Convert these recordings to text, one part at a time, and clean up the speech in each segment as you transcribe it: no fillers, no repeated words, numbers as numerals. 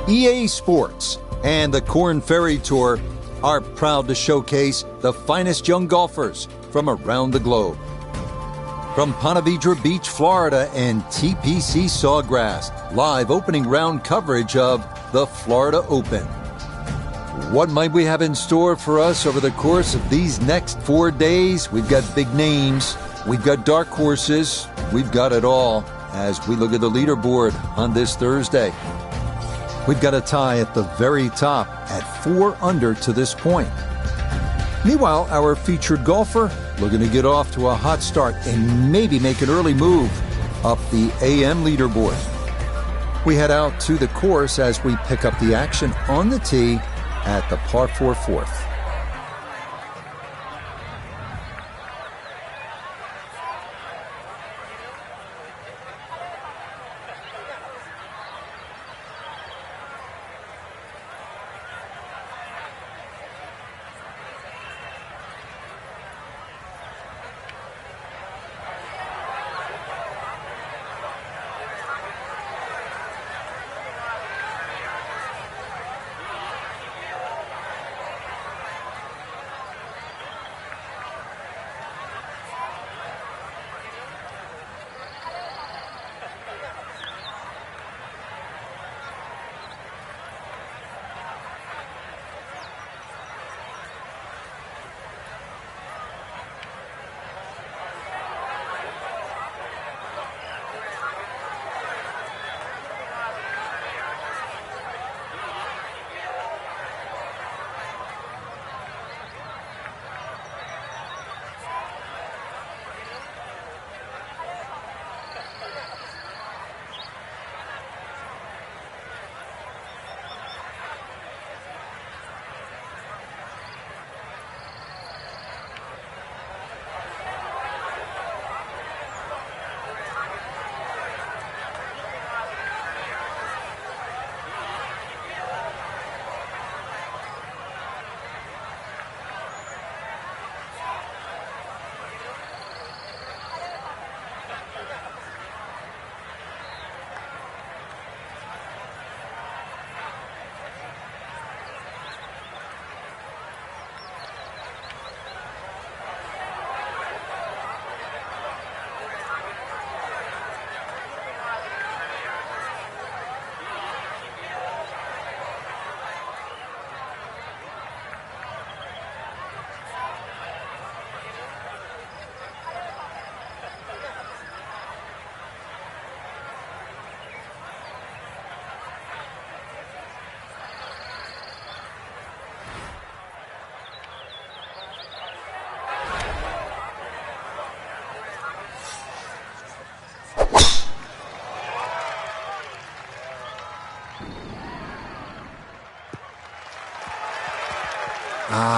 EA Sports and the Korn Ferry Tour are proud to showcase the finest young golfers from around the globe. From Ponte Vedra Beach, Florida and TPC Sawgrass, live opening round coverage of the Florida Open. What might we have in store for us over the course of these next 4 days? We've got big names, we've got dark horses, we've got it all as we look at the leaderboard on this Thursday. We've got a tie at the very top at 4 under to this point. Meanwhile, our featured golfer looking to get off to a hot start and maybe make an early move up the AM leaderboard. We head out to the course as we pick up the action on the tee at the par 4 fourth.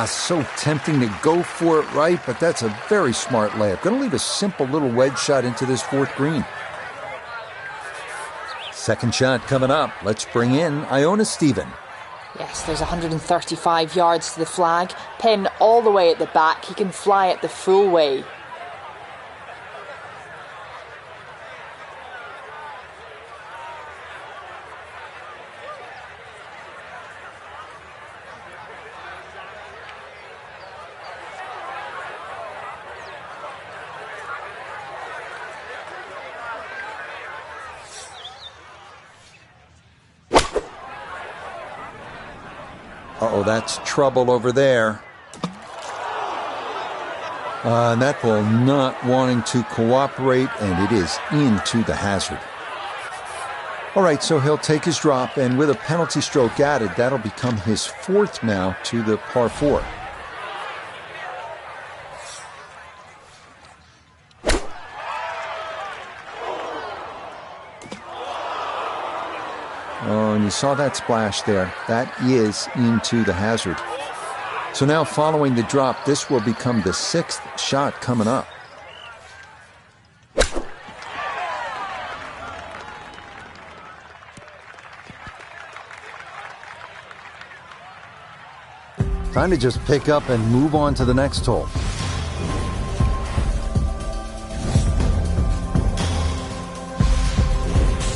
So tempting to go for it right, but that's a very smart layup. Going to leave a simple little wedge shot into this fourth green. Second shot coming up. Let's bring in Iona Stephen. Yes, there's 135 yards to the flag. Pin all the way at the back. He can fly it the full way. Uh-oh, that's trouble over there. And that ball not wanting to cooperate, and it is into the hazard. All right, so he'll take his drop, and with a penalty stroke added, that'll become his fourth now to the par 4. Oh, and you saw that splash there. That is into the hazard. So now following the drop, this will become the 6th shot coming up. Time to just pick up and move on to the next hole.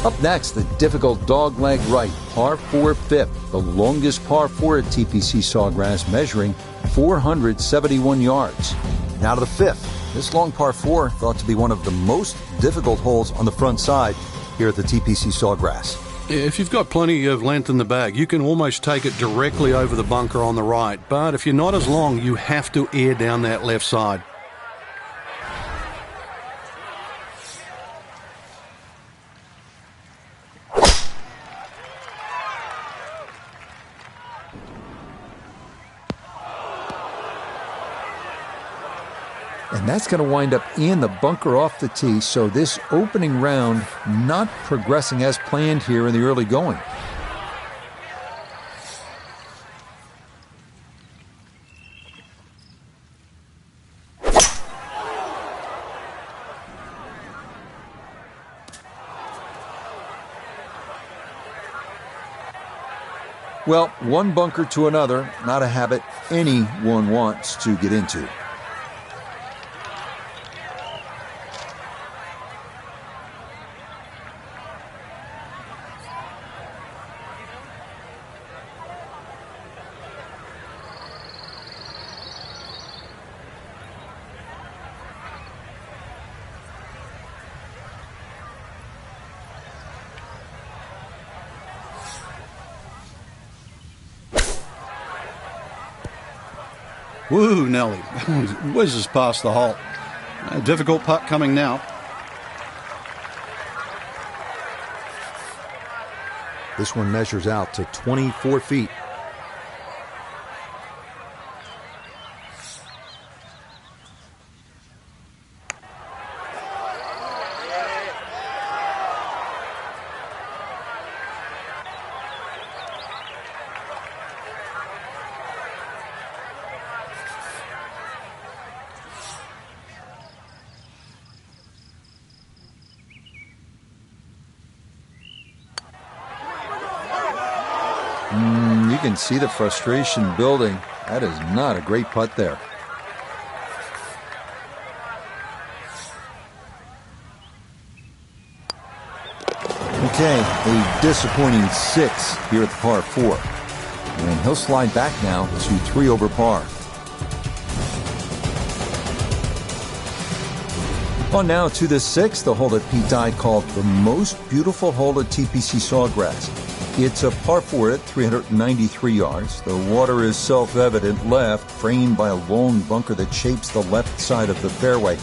Up next, the difficult dogleg right, par 4 fifth, the longest par 4 at TPC Sawgrass, measuring 471 yards. Now to the fifth. This long par 4 thought to be one of the most difficult holes on the front side here at the TPC Sawgrass. If you've got plenty of length in the bag, you can almost take it directly over the bunker on the right. But if you're not as long, you have to air down that left side. And that's going to wind up in the bunker off the tee, so this opening round not progressing as planned here in the early going. Well, one bunker to another, not a habit anyone wants to get into. Woo, Nelly. Whizzes past the hole. A difficult putt coming now. This one measures out to 24 feet. You can see the frustration building. That is not a great putt there. Okay, a disappointing 6 here at the par 4. And he'll slide back now to 3 over par. On now to the 6th, the hole that Pete Dye called the most beautiful hole at TPC Sawgrass. It's a par 4 at 393 yards. The water is self-evident left, framed by a long bunker that shapes the left side of the fairway.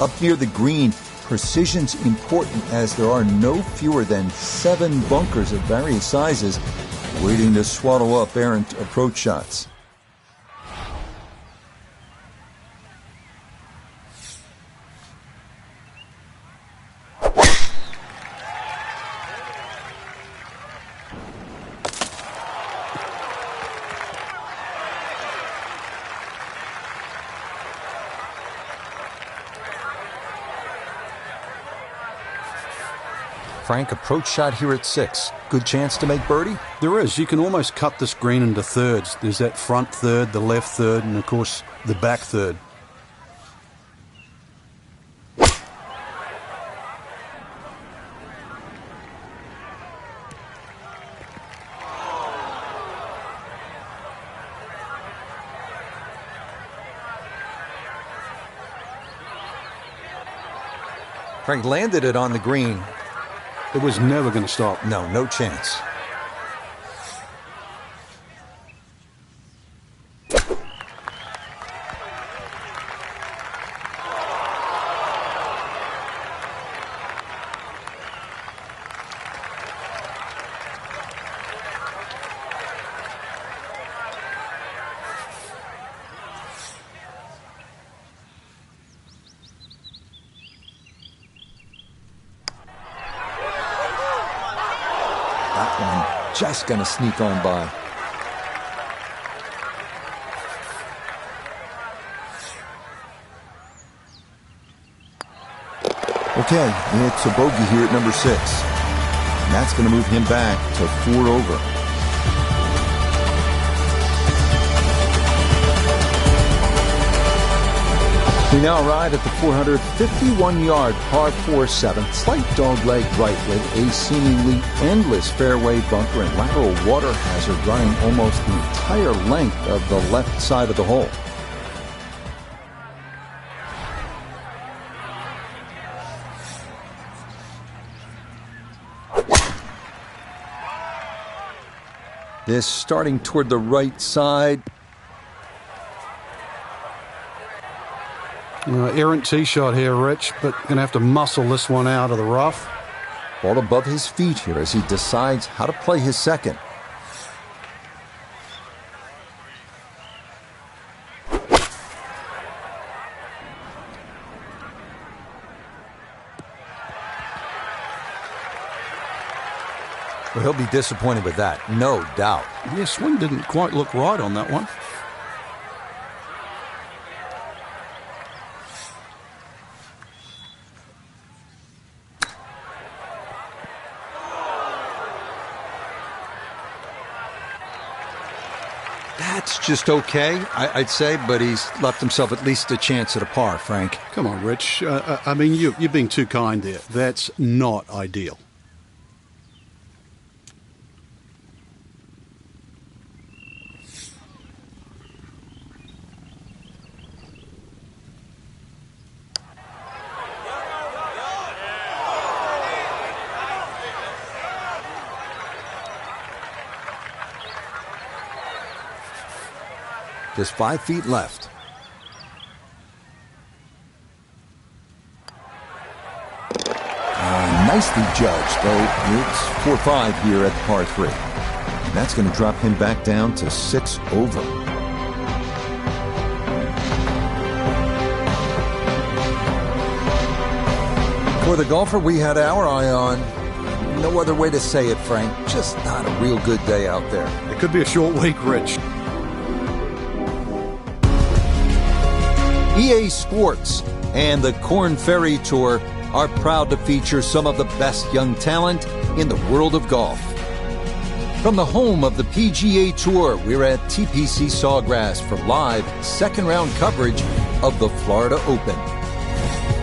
Up near the green, precision's important as there are no fewer than 7 bunkers of various sizes waiting to swallow up errant approach shots. Frank, approach shot here at 6. Good chance to make birdie? There is. You can almost cut this green into thirds. There's that front third, the left third, and of course the back third. Frank landed it on the green. It was never going to stop. No, no chance. Just going to sneak on by. Okay, it's a bogey here at number 6. And that's going to move him back to 4 over. We now ride at the 451-yard par 4-7, slight dogleg right with a seemingly endless fairway bunker and lateral water hazard running almost the entire length of the left side of the hole. This starting toward the right side. Errant tee shot here, Rich, but going to have to muscle this one out of the rough. Ball above his feet here as he decides how to play his second. Well, he'll be disappointed with that, no doubt. Yeah, swing didn't quite look right on that one. That's just okay, I'd say, but he's left himself at least a chance at a par, Frank. Come on, Rich. I mean, you're being too kind there. That's not ideal. Just 5 feet left. Nicely judged, though it's 4-5 here at the par 3. And that's going to drop him back down to 6 over. For the golfer we had our eye on, no other way to say it, Frank, just not a real good day out there. It could be a short week, Rich. EA Sports and the Korn Ferry Tour are proud to feature some of the best young talent in the world of golf. From the home of the PGA Tour, we're at TPC Sawgrass for live second-round coverage of the Florida Open.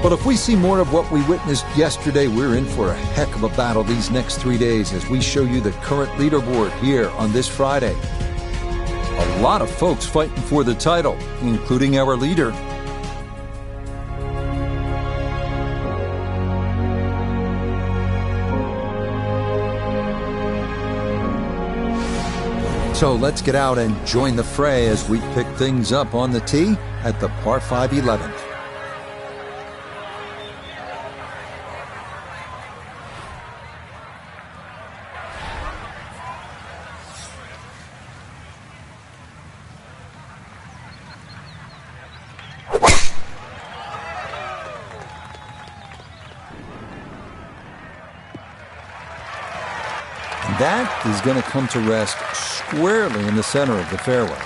But if we see more of what we witnessed yesterday, we're in for a heck of a battle these next 3 days as we show you the current leaderboard here on this Friday. A lot of folks fighting for the title, including our leader. So let's get out and join the fray as we pick things up on the tee at the par 5 11th. That is going to come to rest squarely in the center of the fairway.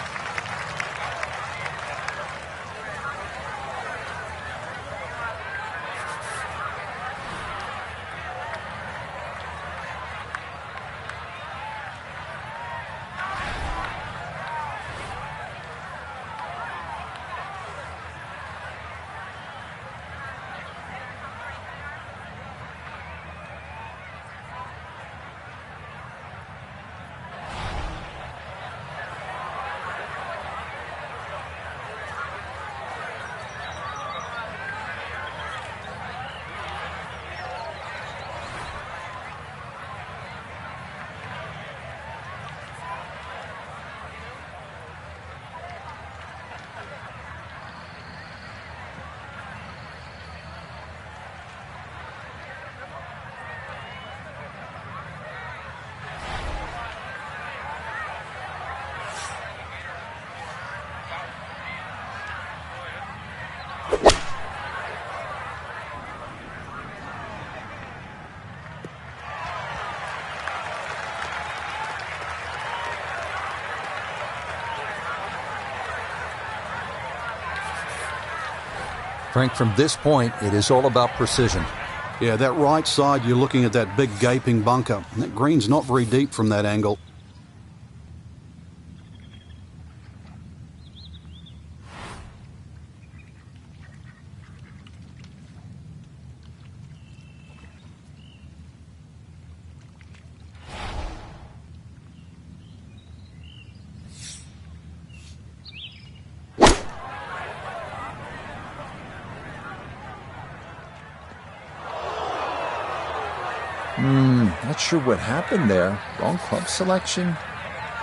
Frank, from this point, it is all about precision. Yeah, that right side, you're looking at that big gaping bunker. That green's not very deep from that angle. Not sure what happened there. Wrong club selection,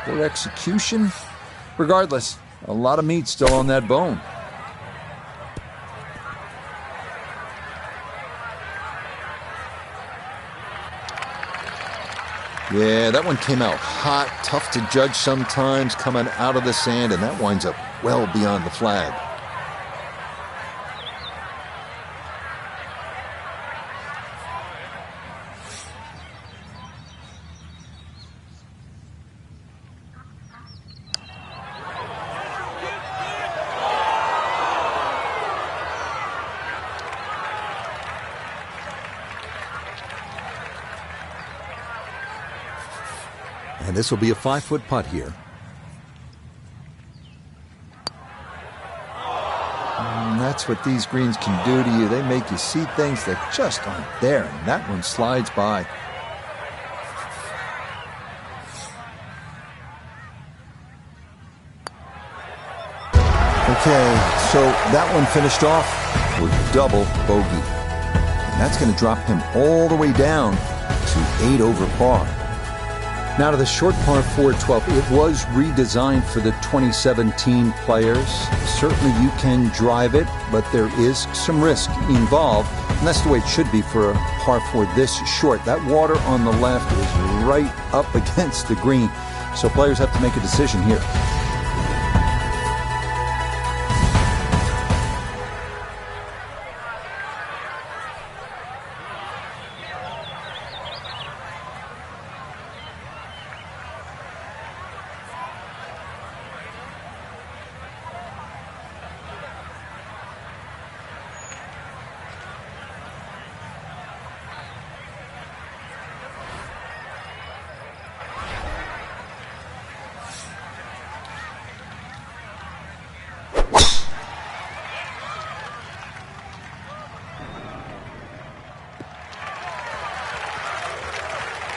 poor execution. Regardless, a lot of meat still on that bone. Yeah, that one came out hot, tough to judge sometimes, coming out of the sand, and that winds up well beyond the flag. And this will be a 5-foot putt here. And that's what these greens can do to you. They make you see things that just aren't there, and that one slides by. Okay, so that one finished off with double bogey. And that's going to drop him all the way down to 8 over par. Now to the short par 4 12. It was redesigned for the 2017 players. Certainly you can drive it, but there is some risk involved. And that's the way it should be for a par 4 this short. That water on the left is right up against the green. So players have to make a decision here.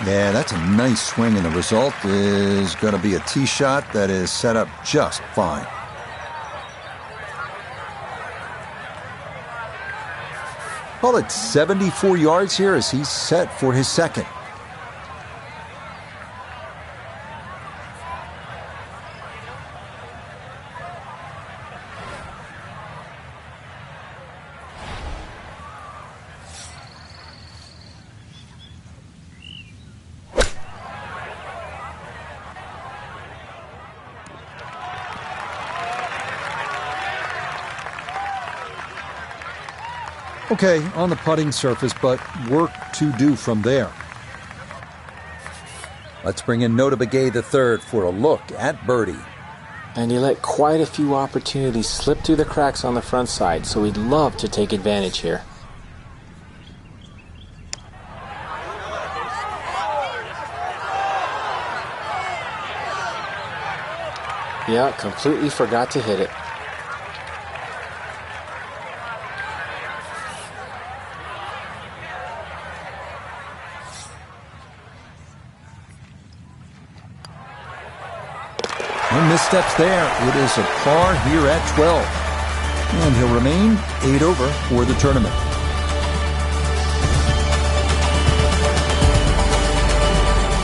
Yeah, that's a nice swing, and the result is going to be a tee shot that is set up just fine. Call it 74 yards here as he's set for his second. Okay, on the putting surface, but work to do from there. Let's bring in Nota Begay III for a look at birdie. And he let quite a few opportunities slip through the cracks on the front side, so he'd love to take advantage here. Yeah, completely forgot to hit it. No missteps there. It is a par here at 12. And he'll remain 8 over for the tournament.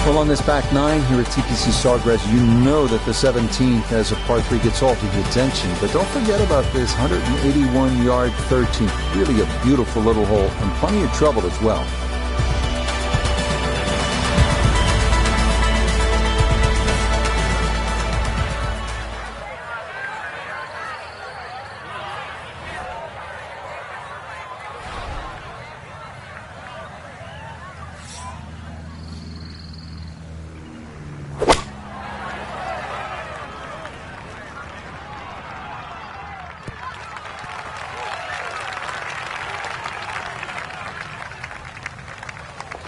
Well, on this back 9 here at TPC Sawgrass, you know that the 17th as a par 3 gets all of your attention. But don't forget about this 181-yard 13th. Really a beautiful little hole and plenty of trouble as well.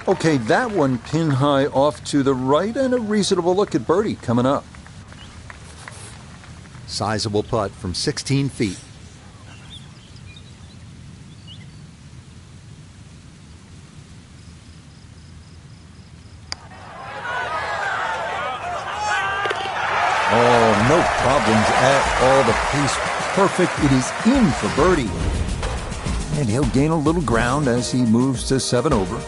Okay, that one pin high off to the right, and a reasonable look at birdie coming up. Sizable putt from 16 feet. Oh, no problems at all. The pace perfect. It is in for birdie. And he'll gain a little ground as he moves to 7 over.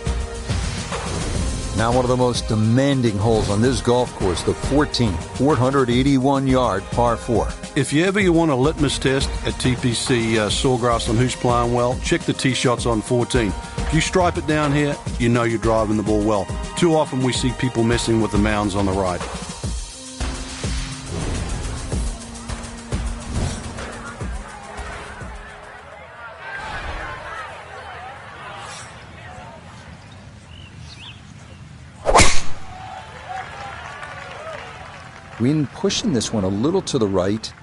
Now one of the most demanding holes on this golf course, the 14th, 481-yard par 4. If you want a litmus test at TPC Sawgrass on who's playing well, check the tee shots on 14. If you stripe it down here, you know you're driving the ball well. Too often we see people messing with the mounds on the right. Wind pushing this one a little to the right.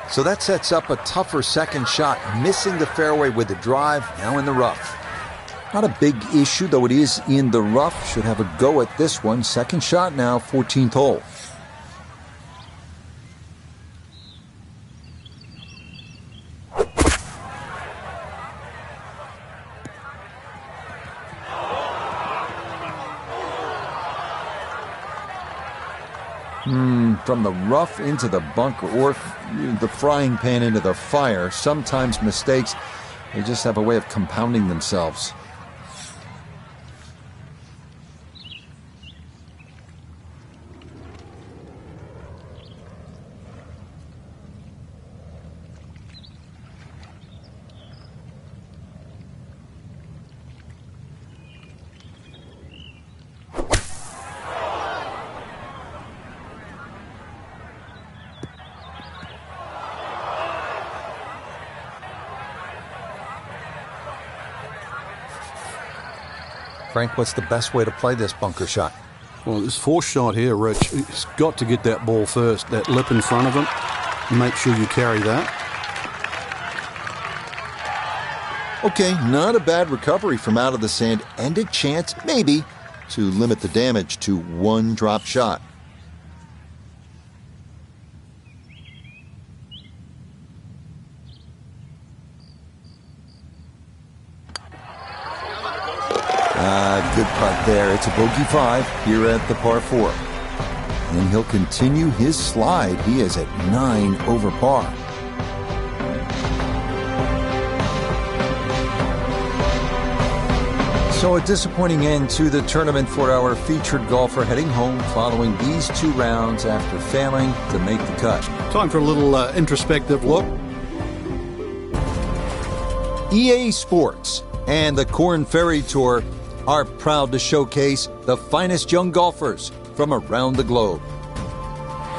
So that sets up a tougher second shot, missing the fairway with the drive, now in the rough. Not a big issue, though it is in the rough. Should have a go at this one. Second shot now, 14th hole. From the rough into the bunker, or the frying pan into the fire. Sometimes mistakes, they just have a way of compounding themselves. Frank, what's the best way to play this bunker shot? Well, this fourth shot here, Rich, it's got to get that ball first, that lip in front of him. Make sure you carry that. Okay, not a bad recovery from out of the sand, and a chance, maybe, to limit the damage to one drop shot. Good putt there. It's a bogey 5 here at the par 4. And he'll continue his slide. He is at 9 over par. So a disappointing end to the tournament for our featured golfer, heading home following these 2 rounds after failing to make the cut. Time for a little introspective look. EA Sports and the Korn Ferry Tour are proud to showcase the finest young golfers from around the globe.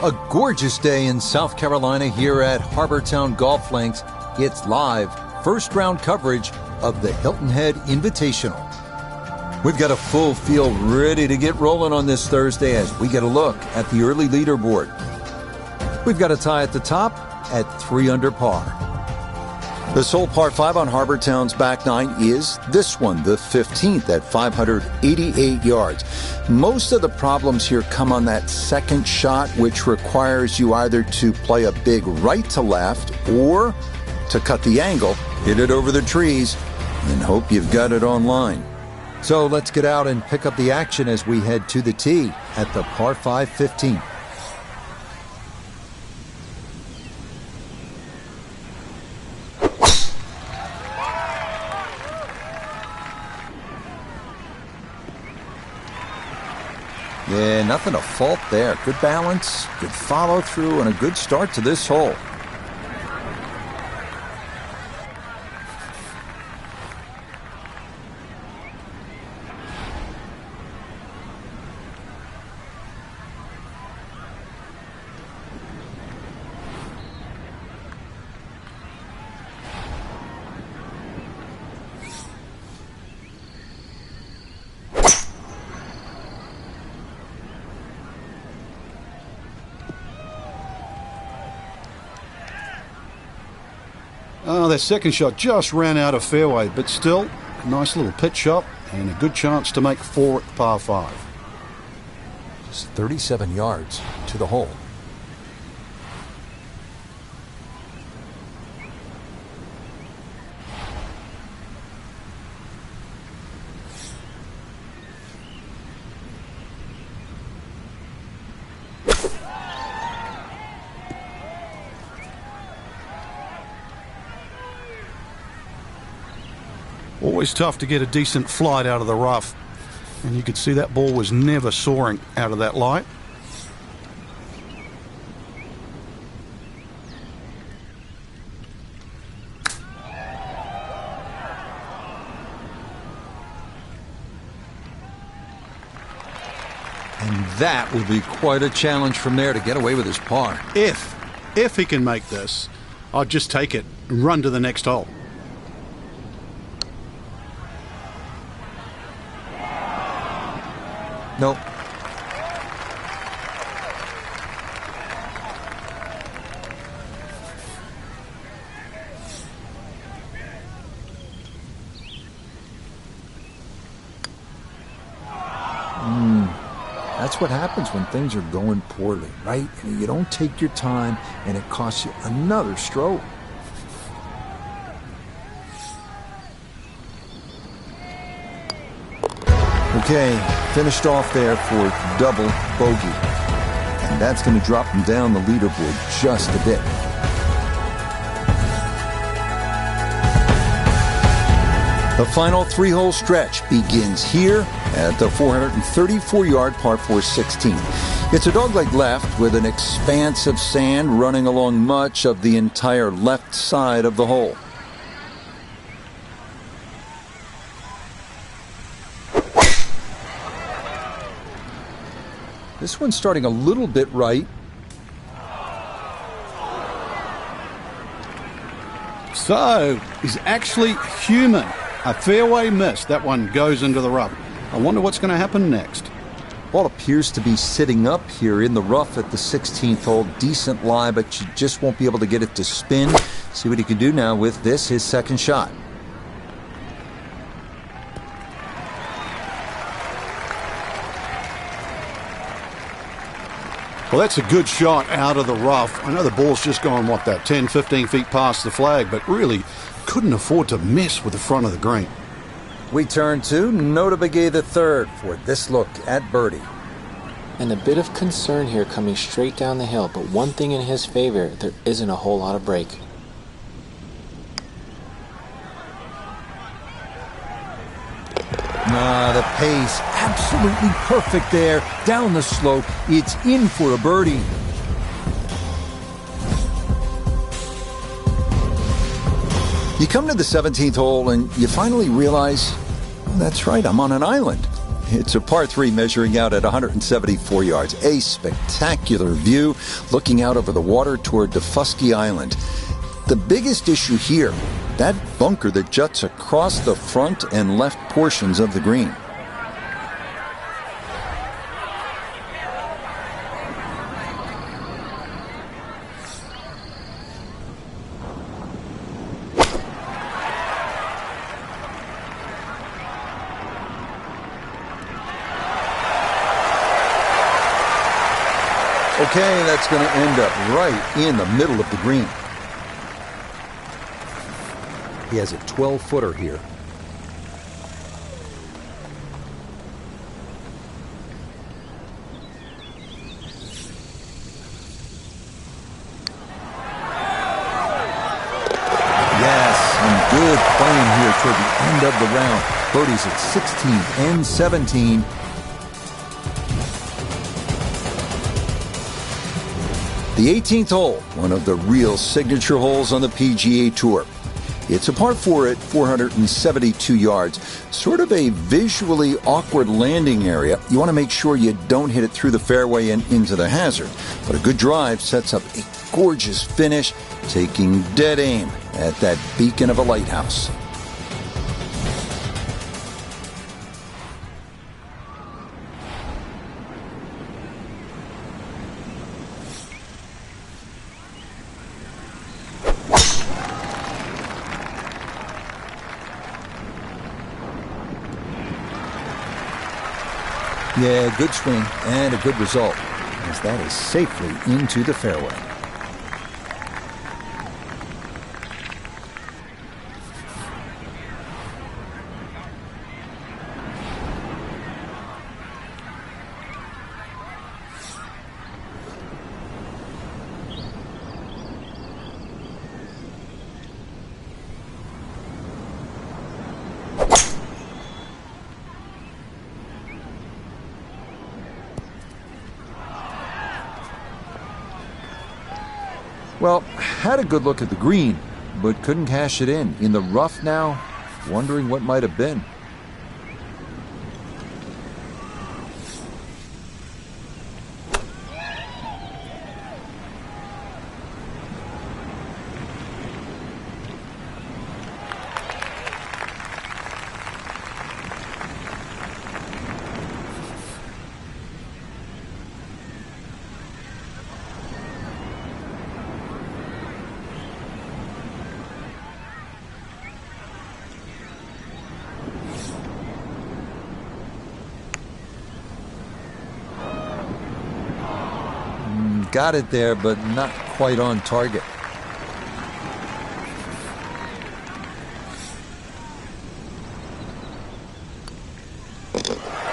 A gorgeous day in South Carolina here at Harbortown Golf Links. It's live first round coverage of the Hilton Head Invitational. We've got a full field ready to get rolling on this Thursday as we get a look at the early leaderboard. We've got a tie at the top at 3 under par. The sole par 5 on Harbortown's back 9 is this one, the 15th at 588 yards. Most of the problems here come on that second shot, which requires you either to play a big right to left or to cut the angle, hit it over the trees, and hope you've got it on line. So let's get out and pick up the action as we head to the tee at the par 5 15th. Yeah, nothing to fault there. Good balance, good follow through, and a good start to this hole. Oh, that second shot just ran out of fairway, but still, a nice little pitch shot and a good chance to make 4 at par 5. Just 37 yards to the hole. Always tough to get a decent flight out of the rough. And you could see that ball was never soaring out of that light. And that will be quite a challenge from there to get away with his par. If he can make this, I'd just take it and run to the next hole. Nope. That's what happens when things are going poorly, right? You don't take your time, and it costs you another stroke. Okay, finished off there for double bogey. And that's going to drop him down the leaderboard just a bit. The final three-hole stretch begins here at the 434-yard par 4 16. It's a dogleg left with an expanse of sand running along much of the entire left side of the hole. This one's starting a little bit right. So, he's actually human. A fairway miss. That one goes into the rough. I wonder what's going to happen next. Ball appears to be sitting up here in the rough at the 16th hole. Decent lie, but you just won't be able to get it to spin. See what he can do now with this, his second shot. Well, that's a good shot out of the rough. I know the ball's just gone, 10, 15 feet past the flag, but really couldn't afford to miss with the front of the green. We turn to Nota Begay III for this look at birdie. And a bit of concern here coming straight down the hill, but one thing in his favor, there isn't a whole lot of break. The pace, absolutely perfect there. Down the slope, it's in for a birdie. You come to the 17th hole and you finally realize, that's right, I'm on an island. It's a par 3 measuring out at 174 yards. A spectacular view looking out over the water toward Defusky Island. The biggest issue here, that bunker that juts across the front and left portions of the green. Okay, that's going to end up right in the middle of the green. He has a 12-footer here. Yes, and good playing here toward the end of the round. Birdies at 16 and 17. The 18th hole, one of the real signature holes on the PGA Tour. It's a par 4 at 472 yards, sort of a visually awkward landing area. You want to make sure you don't hit it through the fairway and into the hazard. But a good drive sets up a gorgeous finish, taking dead aim at that beacon of a lighthouse. Yeah, good swing and a good result, as that is safely into the fairway. Well, had a good look at the green, but couldn't cash it in the rough now, wondering what might have been. Got it there, but not quite on target.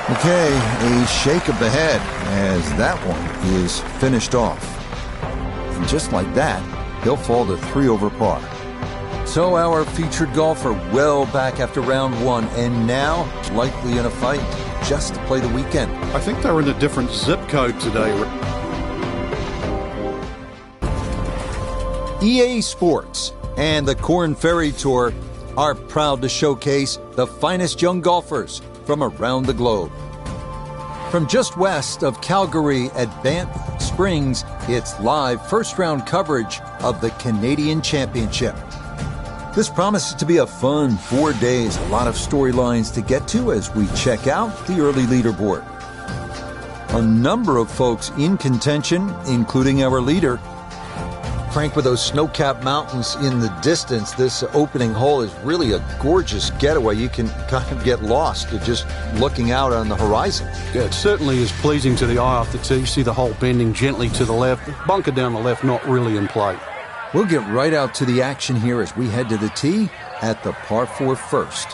Okay, a shake of the head as that one is finished off. And just like that, he'll fall to 3 over par. So our featured golfer well back after round 1 and now likely in a fight just to play the weekend. I think they're in a different zip code today. EA Sports and the Korn Ferry Tour are proud to showcase the finest young golfers from around the globe. From just west of Calgary at Banff Springs, it's live first-round coverage of the Canadian Championship. This promises to be a fun 4 days, a lot of storylines to get to as we check out the early leaderboard. A number of folks in contention, including our leader. Frank, with those snow-capped mountains in the distance, this opening hole is really a gorgeous getaway. You can kind of get lost just looking out on the horizon. Yeah, it certainly is pleasing to the eye off the tee. You see the hole bending gently to the left. Bunker down the left, not really in play. We'll get right out to the action here as we head to the tee at the par 4 first.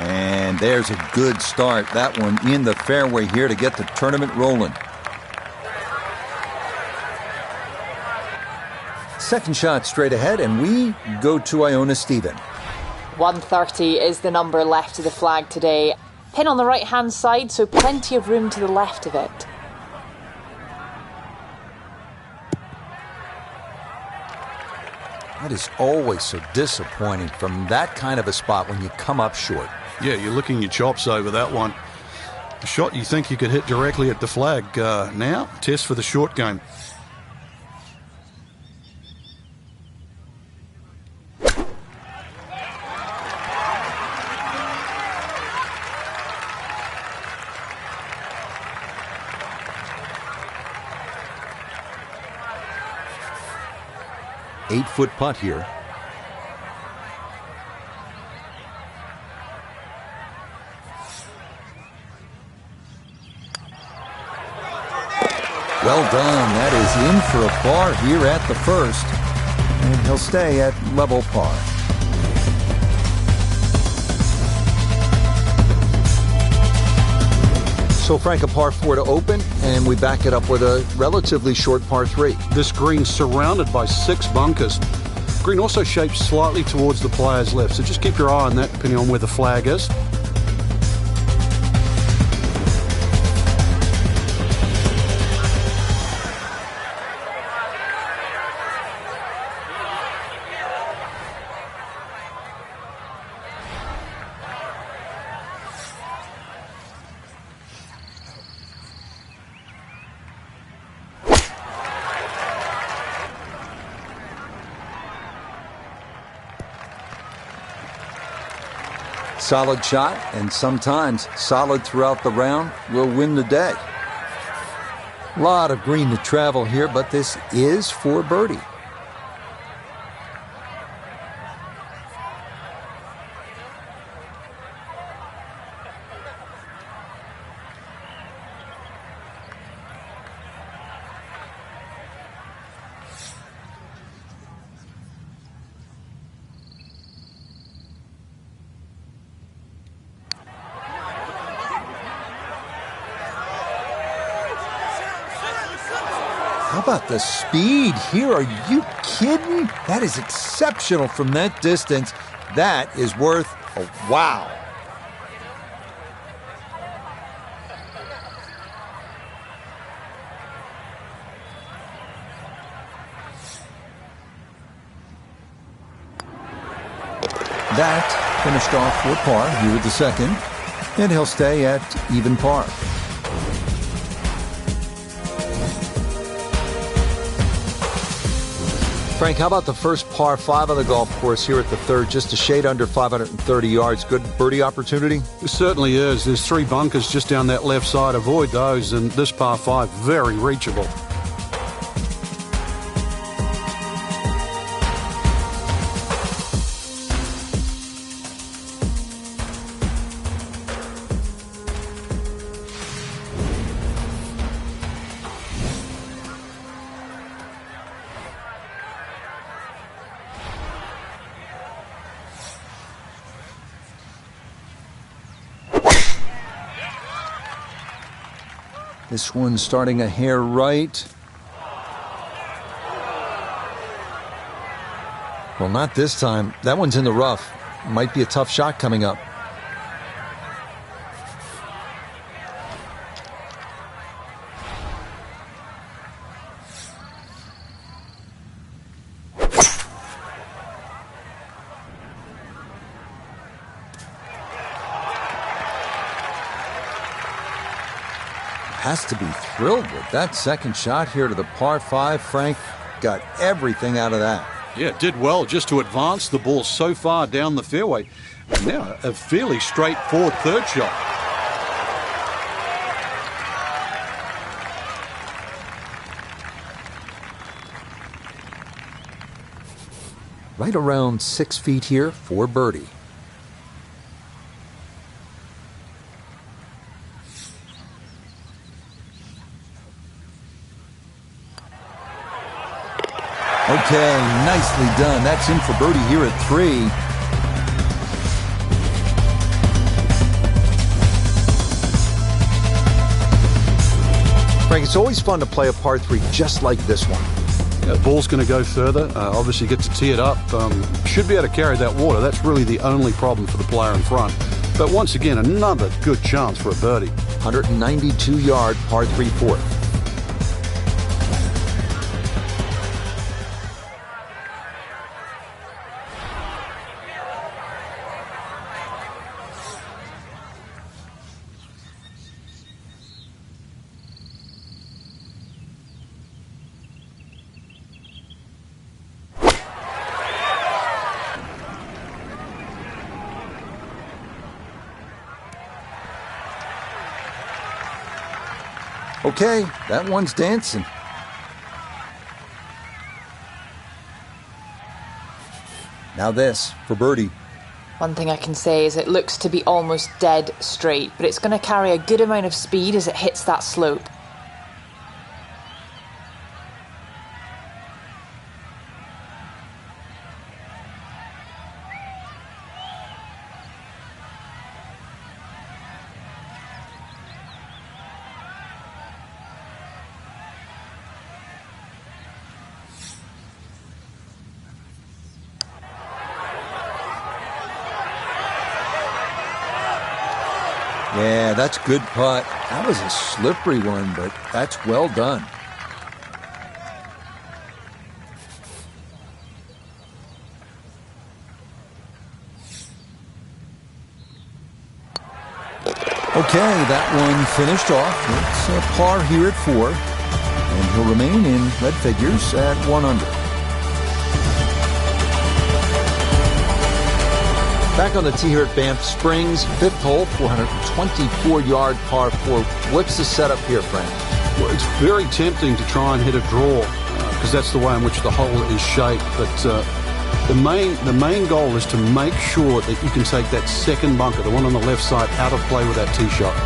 And there's a good start. That one in the fairway here to get the tournament rolling. Second shot straight ahead, and we go to Iona Stephen. 130 is the number left of the flag today. Pin on the right-hand side, so plenty of room to the left of it. That is always so disappointing from that kind of a spot when you come up short. Yeah, you're licking your chops over that one. A shot you think you could hit directly at the flag. Now, test for the short game. Eight-foot putt here. Well done. That is in for a par here at the first. And he'll stay at level par. So, Frank, a par 4 to open, and we back it up with a relatively short par 3. This green's surrounded by 6 bunkers. Green also shapes slightly towards the player's left, so just keep your eye on that depending on where the flag is. Solid shot, and sometimes solid throughout the round, will win the day. A lot of green to travel here, but this is for birdie. How about the speed here? Are you kidding? That is exceptional from that distance. That is worth a wow. That finished off for par here at the second, and he'll stay at even par. Frank, how about the first par 5 of the golf course here at the third, just a shade under 530 yards. Good birdie opportunity? It certainly is. There's 3 bunkers just down that left side. Avoid those, and this par 5, very reachable. This one's starting a hair right. Well, not this time. That one's in the rough. Might be a tough shot coming up. Has to be thrilled with that second shot here to the par 5. Frank got everything out of that. Yeah, it did well just to advance the ball so far down the fairway. And now a fairly straightforward third shot. Right around 6 feet here for birdie. Okay, nicely done. That's in for birdie here at 3. Frank, it's always fun to play a par 3 just like this one. Yeah, the ball's going to go further. Obviously get to tee it up. Should be able to carry that water. That's really the only problem for the player in front. But once again, another good chance for a birdie. 192-yard par 3 fourth. Okay, that one's dancing. Now this for birdie. One thing I can say is it looks to be almost dead straight, but it's going to carry a good amount of speed as it hits that slope. Yeah, that's good putt. That was a slippery one, but that's well done. Okay, that one finished off. It's a par here at 4, and he'll remain in red figures at 1 under. Back on the tee here at Banff Springs, 5th hole, 424-yard par 4. What's the setup here, Frank? Well, it's very tempting to try and hit a draw because that's the way in which the hole is shaped. But the main goal is to make sure that you can take that second bunker, the one on the left side, out of play with that tee shot.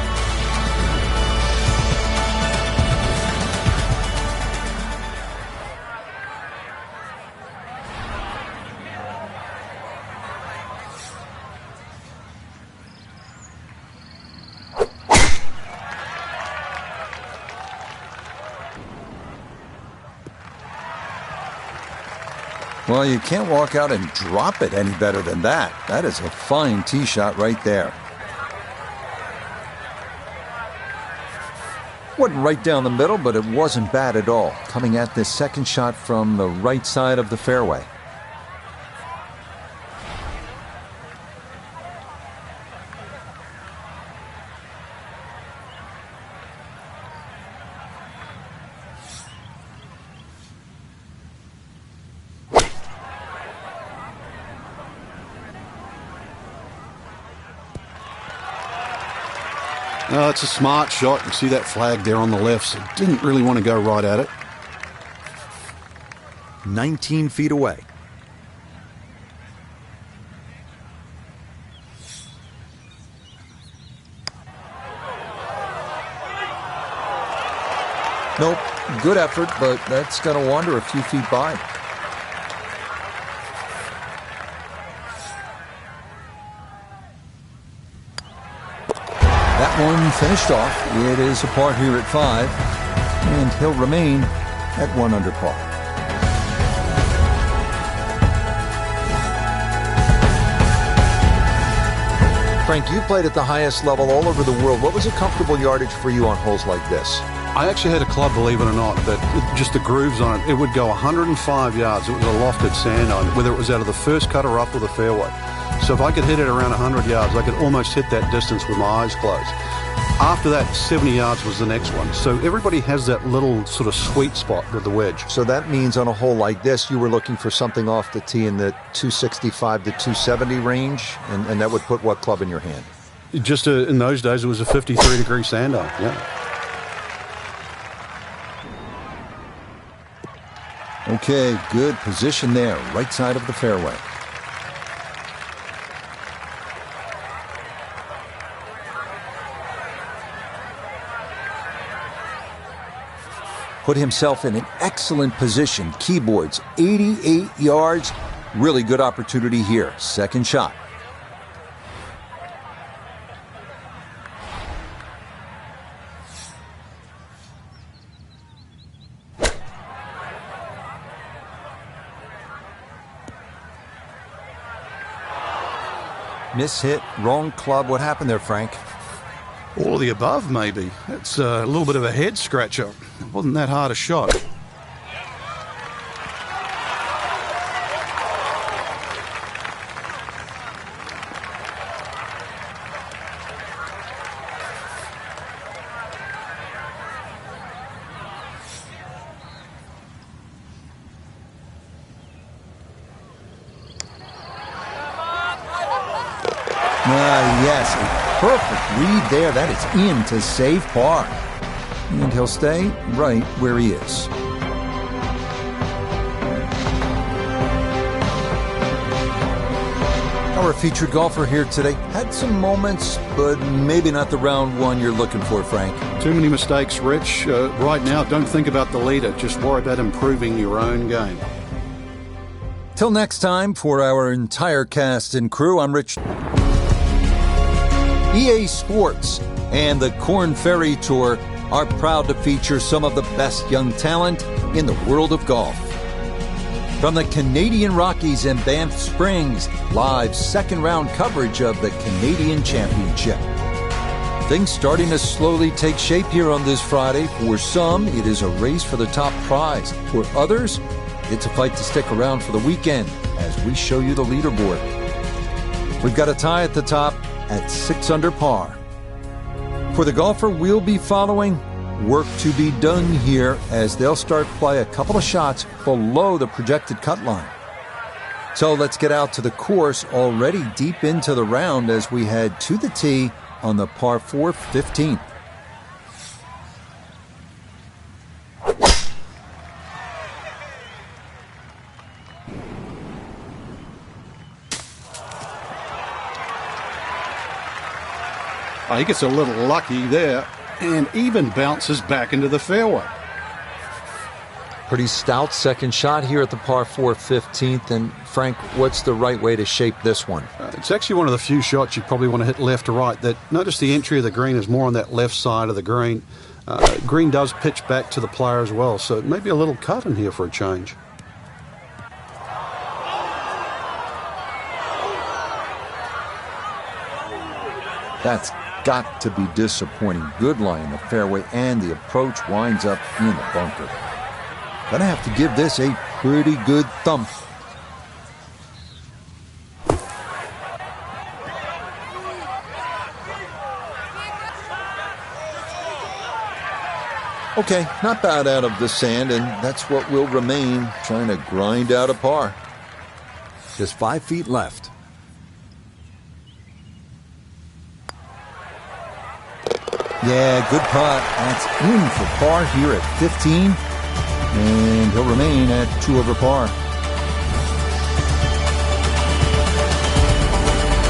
Well, you can't walk out and drop it any better than that. That is a fine tee shot right there. Wasn't right down the middle, but it wasn't bad at all. Coming at this second shot from the right side of the fairway. It's a smart shot. You see that flag there on the left, so didn't really want to go right at it. 19 feet away. Nope, good effort, but that's going to wander a few feet by. That one finished off. It is a par here at 5, and he'll remain at 1 under par. Frank, you played at the highest level all over the world. What was a comfortable yardage for you on holes like this? I actually had a club, believe it or not, that just the grooves on it, it would go 105 yards. It was a lofted sand on it, whether it was out of the first cut or up or the fairway. So if I could hit it around 100 yards, I could almost hit that distance with my eyes closed. After that, 70 yards was the next one. So everybody has that little sort of sweet spot with the wedge. So that means on a hole like this, you were looking for something off the tee in the 265 to 270 range, and that would put what club in your hand? Just in those days, it was a 53-degree sand iron, yeah. Okay, good position there, right side of the fairway. Put himself in an excellent position. Keyboards, 88 yards. Really good opportunity here. Second shot. Miss hit, wrong club. What happened there, Frank? All of the above, maybe. It's a little bit of a head scratcher. It wasn't that hard a shot. Yes, a perfect read there. That is in to save par. And he'll stay right where he is. Our featured golfer here today had some moments, but maybe not the round one you're looking for, Frank. Too many mistakes, Rich. Right now, don't think about the leader. Just worry about improving your own game. Till next time, for our entire cast and crew, I'm Rich. EA Sports and the Korn Ferry Tour are proud to feature some of the best young talent in the world of golf. From the Canadian Rockies and Banff Springs, live second-round coverage of the Canadian Championship. Things starting to slowly take shape here on this Friday. For some, it is a race for the top prize. For others, it's a fight to stick around for the weekend as we show you the leaderboard. We've got a tie at the top at 6 under par. For the golfer we'll be following, work to be done here as they'll start play a couple of shots below the projected cut line. So let's get out to the course, already deep into the round as we head to the tee on the par 4 15th. He gets a little lucky there and even bounces back into the fairway. Pretty stout second shot here at the par 4 15th. And Frank, what's the right way to shape this one? It's actually one of the few shots you probably want to hit left to right. Notice the entry of the green is more on that left side of the green. Green does pitch back to the player as well, so it may be a little cut in here for a change. That's got to be disappointing. Good lie in the fairway, and the approach winds up in the bunker. Gonna have to give this a pretty good thump. Okay, not bad out of the sand, and that's what will remain, trying to grind out a par. Just 5 feet left. Yeah, good putt. That's in for par here at 15, and he'll remain at 2 over par.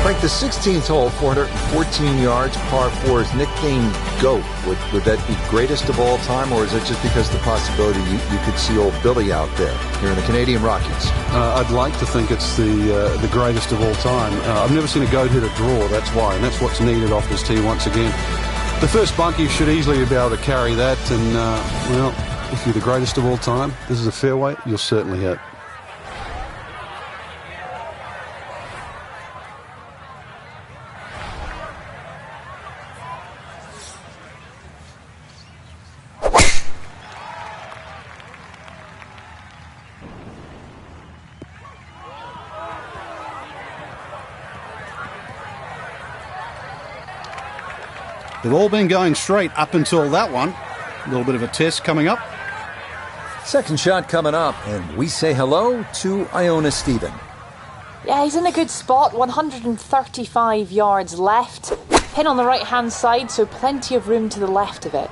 Frank, the 16th hole, 414 yards, par 4 is nicknamed GOAT. Would that be greatest of all time, or is it just because the possibility you could see old Billy out there here in the Canadian Rockies? I'd like to think it's the greatest of all time. I've never seen a GOAT hit a draw, that's why, and that's what's needed off this tee once again. The first bunkie should easily be able to carry that, and, well, if you're the greatest of all time, this is a fairway, you'll certainly hit. They've all been going straight up until that one. A little bit of a test coming up. Second shot coming up, and we say hello to Iona Stephen. Yeah, he's in a good spot, 135 yards left. Pin on the right-hand side, so plenty of room to the left of it.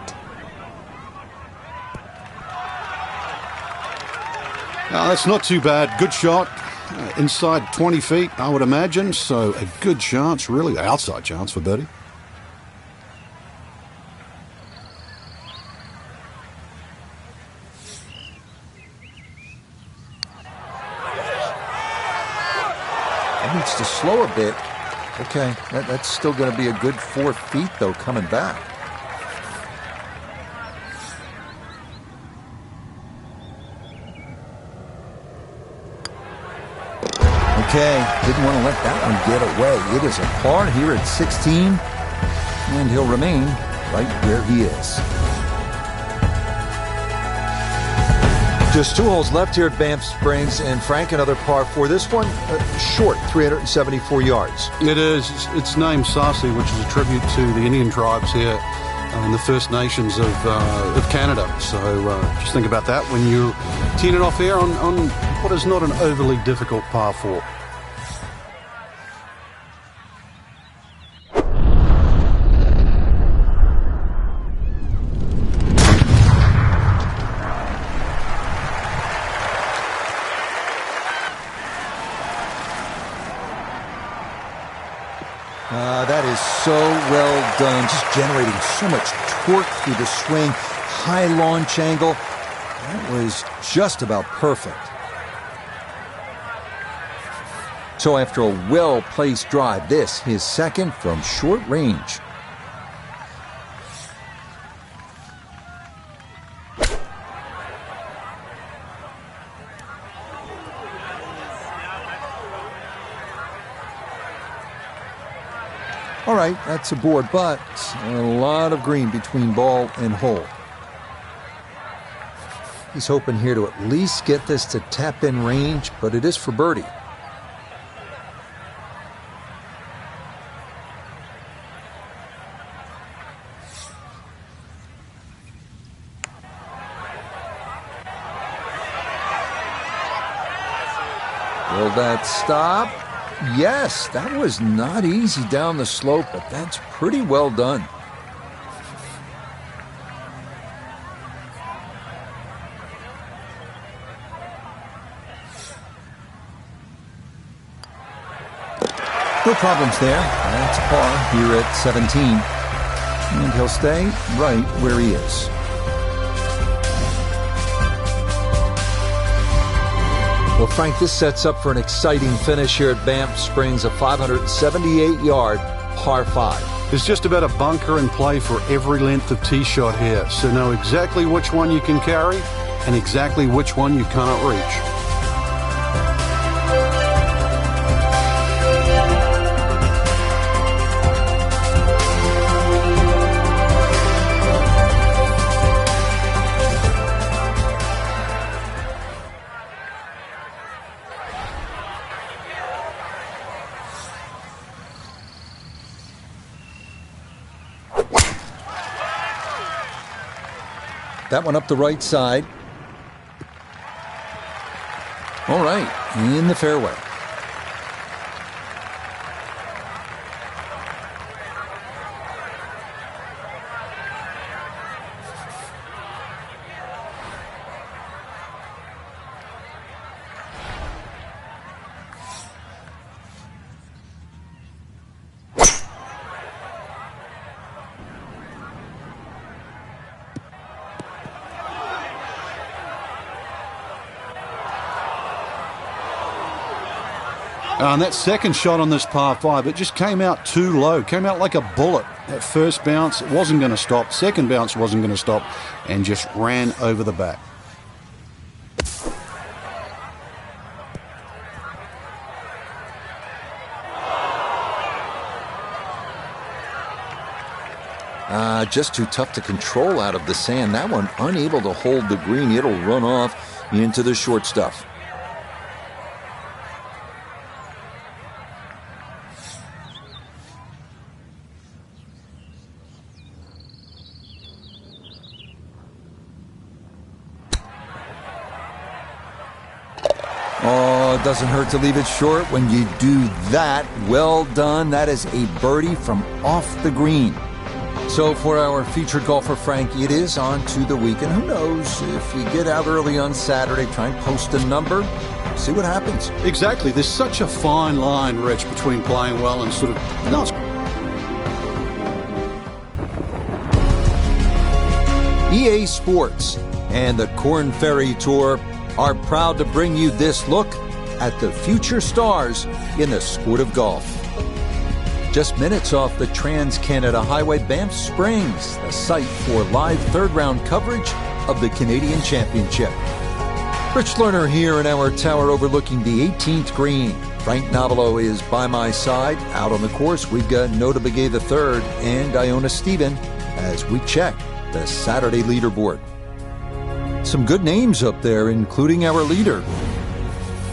Oh, that's not too bad. Good shot. Inside 20 feet, I would imagine. So a good chance, really, outside chance for birdie. Needs to slow a bit. Okay, that's still going to be a good 4 feet, though, coming back. Okay, didn't want to let that one get away. It is a par here at 16, and he'll remain right where he is. Just 2 holes left here at Banff Springs, and Frank, another par 4. This one, short, 374 yards. It is. It's named Sarsi, which is a tribute to the Indian tribes here and the First Nations of Canada. So just think about that when you're teeing it off here on what is not an overly difficult par 4. That is so well done, just generating so much torque through the swing, high launch angle. That was just about perfect. So after a well-placed drive, this, his second from short range. All right, that's a board, but a lot of green between ball and hole. He's hoping here to at least get this to tap-in range, but it is for birdie. Will that stop? Yes, that was not easy down the slope, but that's pretty well done. No problems there. That's par here at 17. And he'll stay right where he is. Well, Frank, this sets up for an exciting finish here at Banff Springs, a 578-yard par 5. There's just about a bunker in play for every length of tee shot here, so know exactly which one you can carry and exactly which one you cannot reach. That one up the right side. All right, in the fairway. And that second shot on this par 5, it just came out too low, came out like a bullet. That first bounce, it wasn't going to stop. Second bounce wasn't going to stop, and just ran over the back. Just too tough to control out of the sand. That one unable to hold the green. It'll run off into the short stuff. Oh, it doesn't hurt to leave it short when you do that. Well done. That is a birdie from off the green. So for our featured golfer, Frank, it is on to the weekend. Who knows, if you get out early on Saturday, try and post a number, see what happens. Exactly. There's such a fine line, Rich, between playing well and sort of not. EA Sports and the Corn Ferry Tour are proud to bring you this look at the future stars in the sport of golf. Just minutes off the Trans-Canada Highway, Banff Springs, the site for live third-round coverage of the Canadian Championship. Rich Lerner here in our tower overlooking the 18th green. Frank Novello is by my side. Out on the course, we've got Nota Begay III and Iona Stephen as we check the Saturday leaderboard. Some good names up there, including our leader.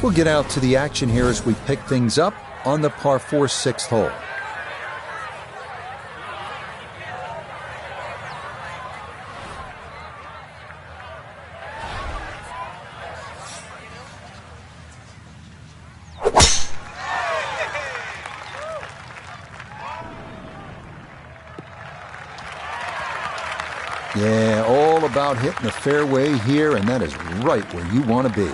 We'll get out to the action here as we pick things up on the par 4 6th hole. Yeah, all about hitting the fairway here, and that is right where you want to be.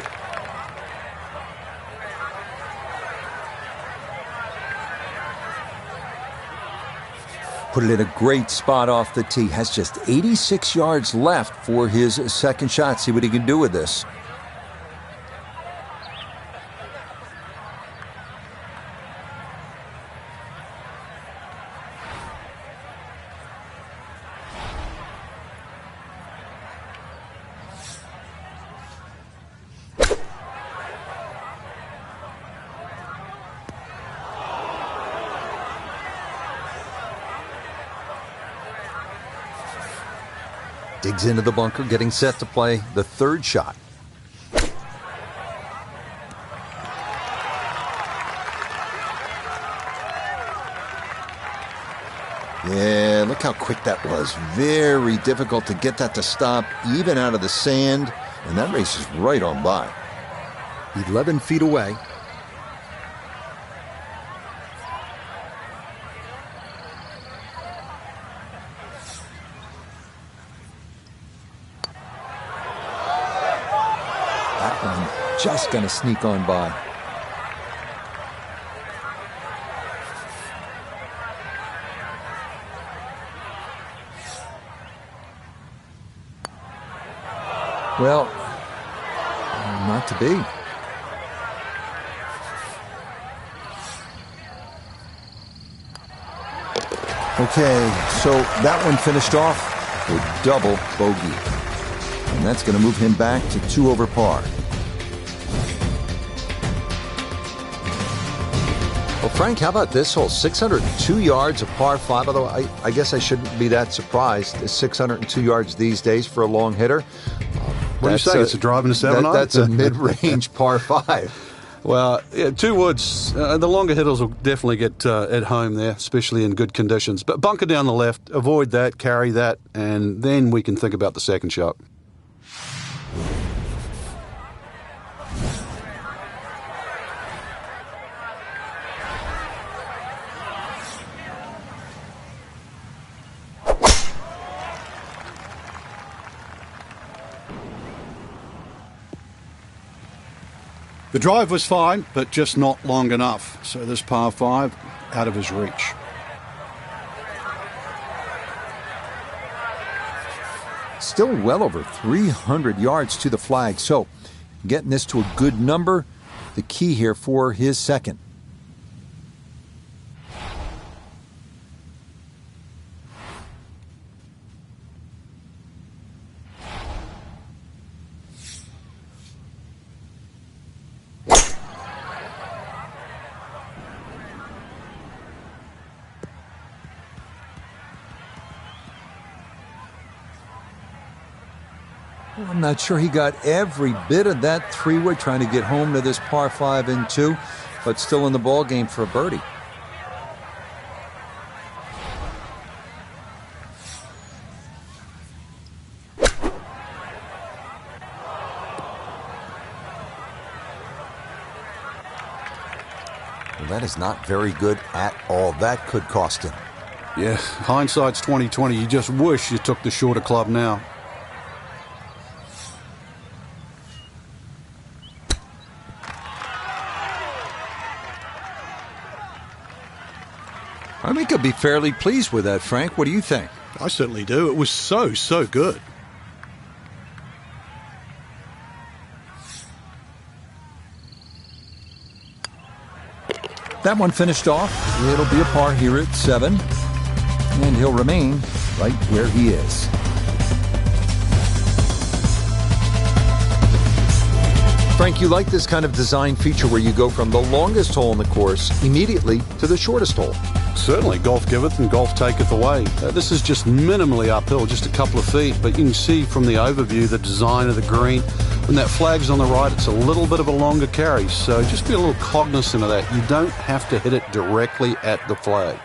Put it in a great spot off the tee. Has just 86 yards left for his second shot. See what he can do with this. Digs into the bunker, getting set to play the third shot. Yeah, look how quick that was. Very difficult to get that to stop, even out of the sand. And that race is right on by. 11 feet away. Just going to sneak on by. Well, not to be. Okay, so that one finished off with double bogey. And that's going to move him back to 2 over par. Well, Frank, how about this hole? 602 yards of par 5, although I guess I shouldn't be that surprised. It's 602 yards these days for a long hitter. What do you say? It's a driving to 7-iron? That's a mid-range par 5. Well, yeah, 2 woods. The longer hitters will definitely get at home there, especially in good conditions. But bunker down the left, avoid that, carry that, and then we can think about the second shot. The drive was fine, but just not long enough. So this par 5 out of his reach. Still well over 300 yards to the flag, so getting this to a good number, the key here for his second. I'm not sure he got every bit of that three-wood trying to get home to this par 5 and 2, but still in the ball game for a birdie. Well, that is not very good at all. That could cost him. Yeah, hindsight's 20/20. You just wish you took the shorter club now. I think he'll be fairly pleased with that, Frank. What do you think? I certainly do. It was so good. That one finished off. It'll be a par here at 7, and he'll remain right where he is. Frank, you like this kind of design feature where you go from the longest hole in the course immediately to the shortest hole. Certainly, golf giveth and golf taketh away. This is just minimally uphill, just a couple of feet, but you can see from the overview the design of the green. When that flag's on the right, it's a little bit of a longer carry, so just be a little cognizant of that. You don't have to hit it directly at the flag.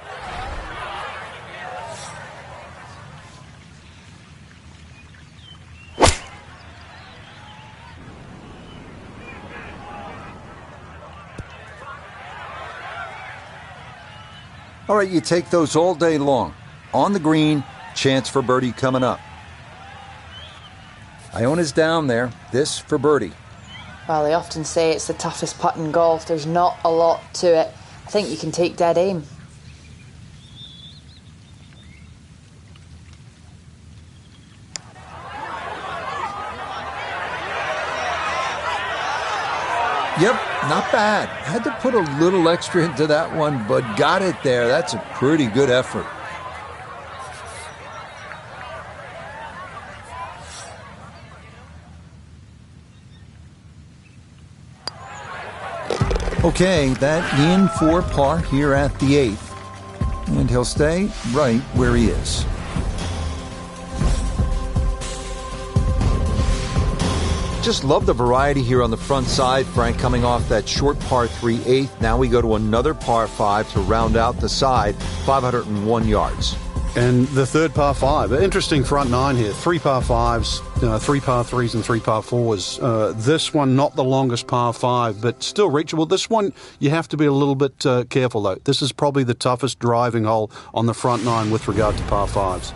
All right, you take those all day long. On the green, chance for birdie coming up. Iona's down there. This for birdie. Well, they often say it's the toughest putt in golf. There's not a lot to it. I think you can take dead aim. Yep, not bad. Had to put a little extra into that one, but got it there. That's a pretty good effort. Okay, that in for par here at the 8th. And he'll stay right where he is. Just love the variety here on the front side, Frank, coming off that short par 3 8th. Now we go to another par 5 to round out the side, 501 yards. And the third par 5, interesting front 9 here. 3 par 5s, 3 par 3s and 3 par 4s. This one, not the longest par 5, but still reachable. This one, you have to be a little bit careful, though. This is probably the toughest driving hole on the front 9 with regard to par 5s.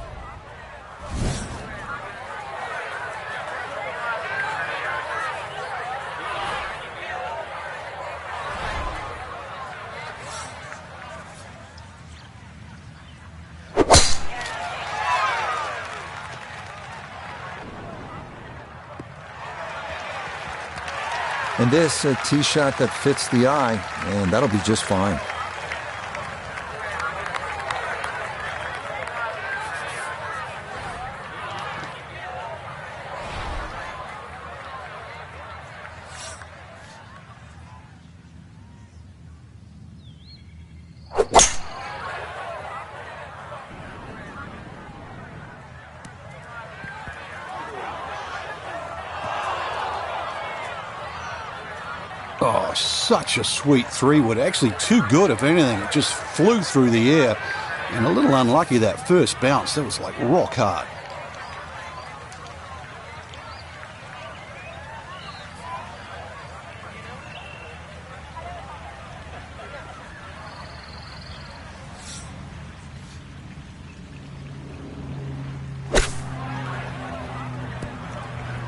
And this, a tee shot that fits the eye, and that'll be just fine. Oh, such a sweet 3-wood. Actually too good, if anything. It just flew through the air. And a little unlucky that first bounce. That was like rock hard.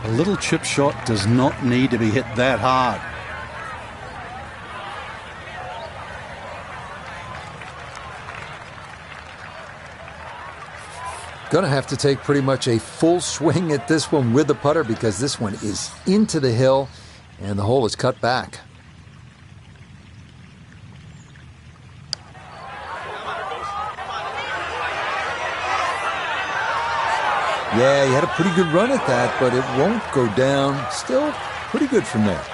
A little chip shot does not need to be hit that hard. Going to have to take pretty much a full swing at this one with the putter because this one is into the hill and the hole is cut back. Yeah, he had a pretty good run at that, but it won't go down. Still pretty good from there.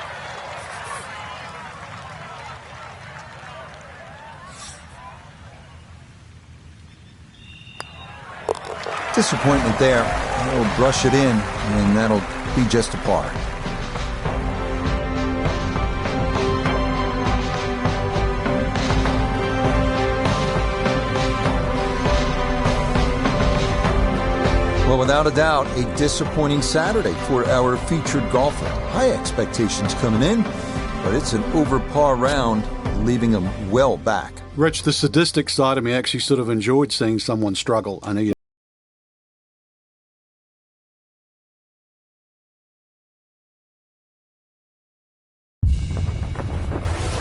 Disappointment there. He'll brush it in, and that'll be just a par. Well, without a doubt, a disappointing Saturday for our featured golfer. High expectations coming in, but it's an over par round, leaving him well back. Rich, the sadistic side of me actually sort of enjoyed seeing someone struggle. I know you.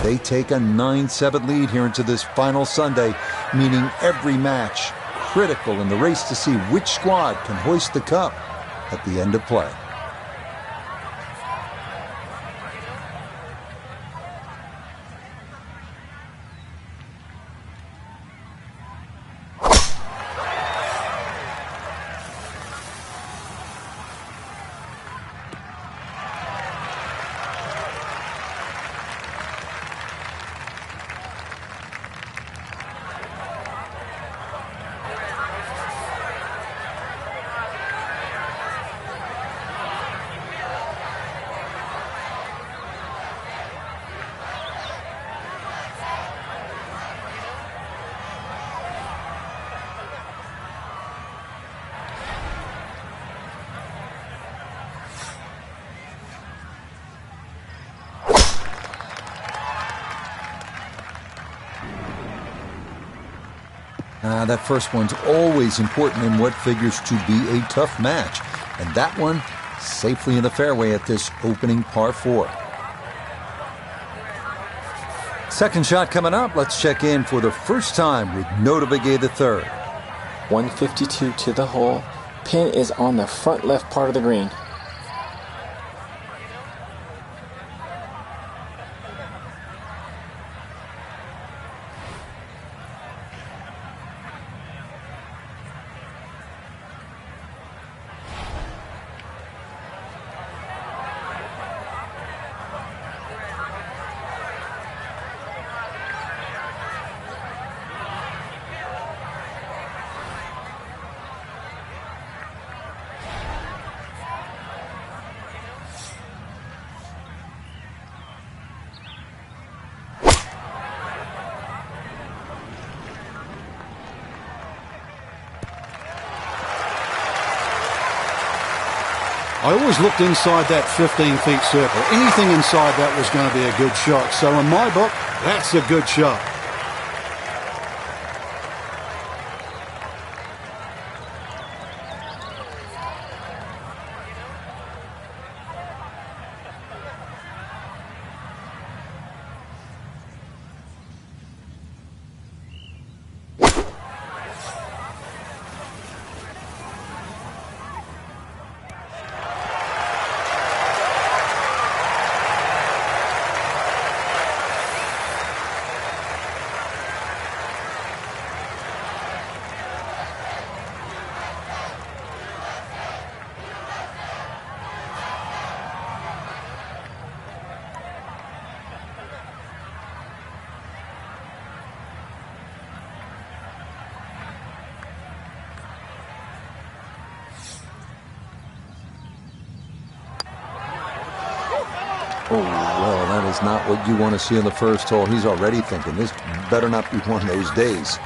They take a 9-7 lead here into this final Sunday, meaning every match critical in the race to see which squad can hoist the cup at the end of play. That first one's always important in what figures to be a tough match. And that one safely in the fairway at this opening par 4. Second shot coming up. Let's check in for the first time with Notavigay III. 152 to the hole. Pin is on the front left part of the green. I always looked inside that 15 feet circle. Anything inside that was going to be a good shot. So in my book, that's a good shot. Oh, well, that is not what you want to see on the first hole. He's already thinking this better not be one of those days.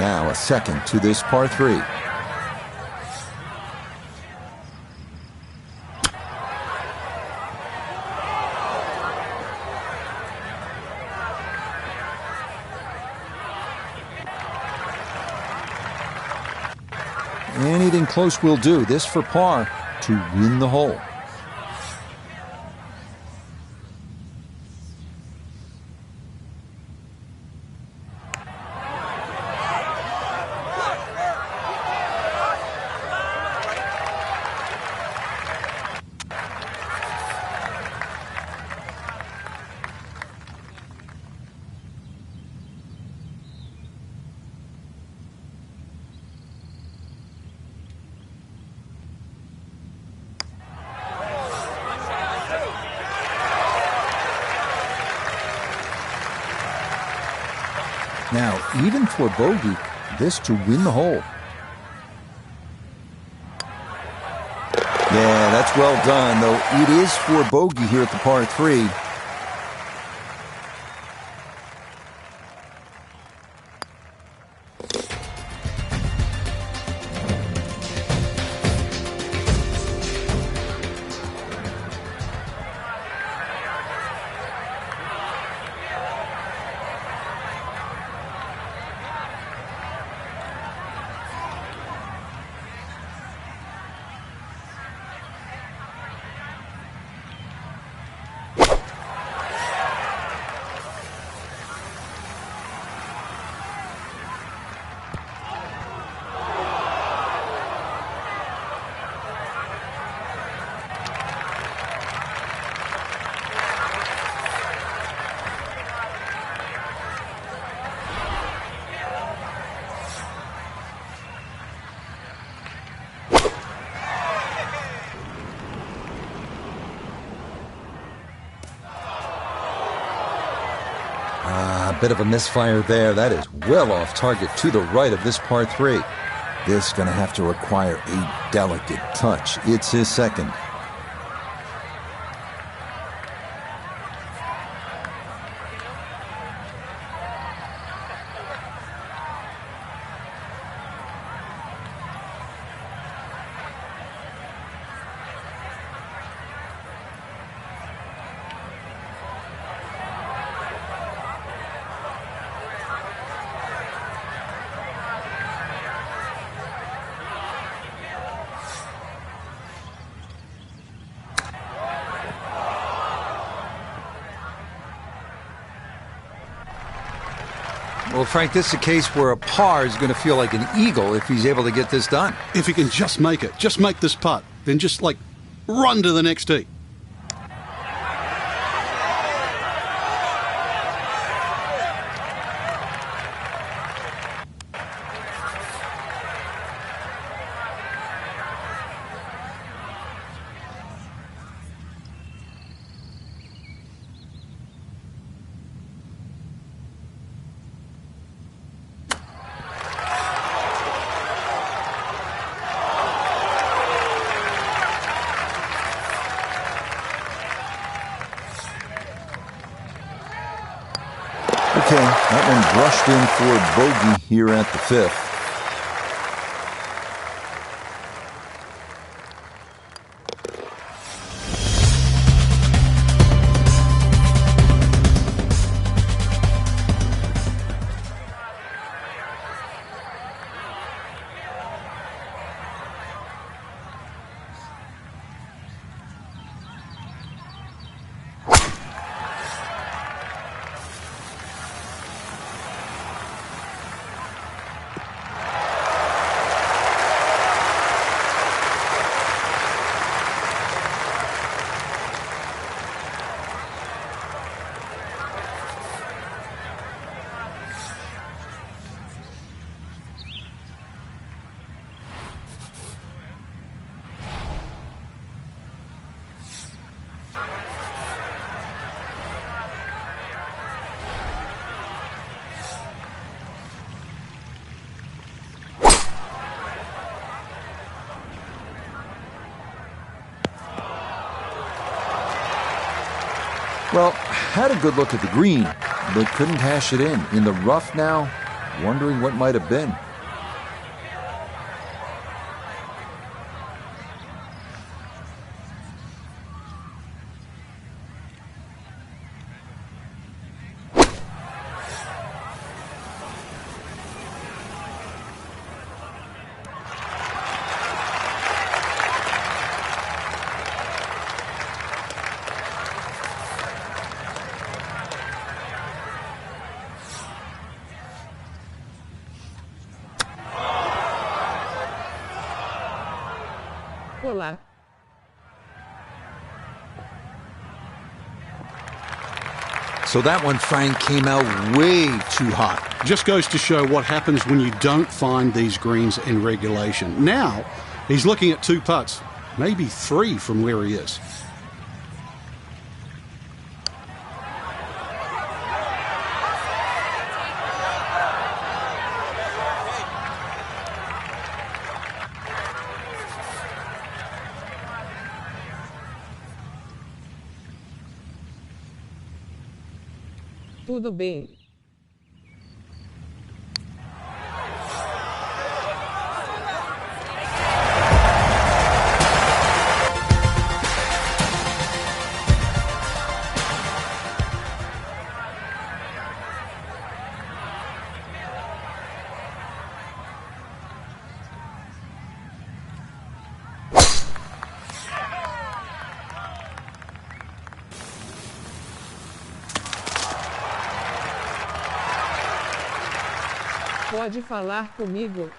Now a second to this par 3. Anything close will do. This for par to win the hole. Now, even for bogey, this to win the hole. Yeah, that's well done, though it is for bogey here at the par 3. A bit of a misfire there. That is well off target to the right of this par 3. This going to have to require a delicate touch. It's his second. Well, Frank, this is a case where a par is going to feel like an eagle if he's able to get this done. If he can just make it, just make this putt, then just like run to the next tee. Okay, that one brushed in for bogey here at the 5th. Well, had a good look at the green, but couldn't hash it in. In the rough now, wondering what might have been. Olá. So that one, Frank, came out way too hot. Just goes to show what happens when you don't find these greens in regulation. Now, he's looking at 2 putts, maybe 3 from where he is. Tudo bem. Pode falar comigo?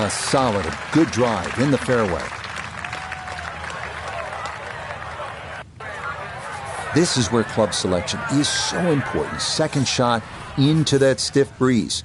Solid, a good drive in the fairway. This is where club selection is so important. Second shot into that stiff breeze.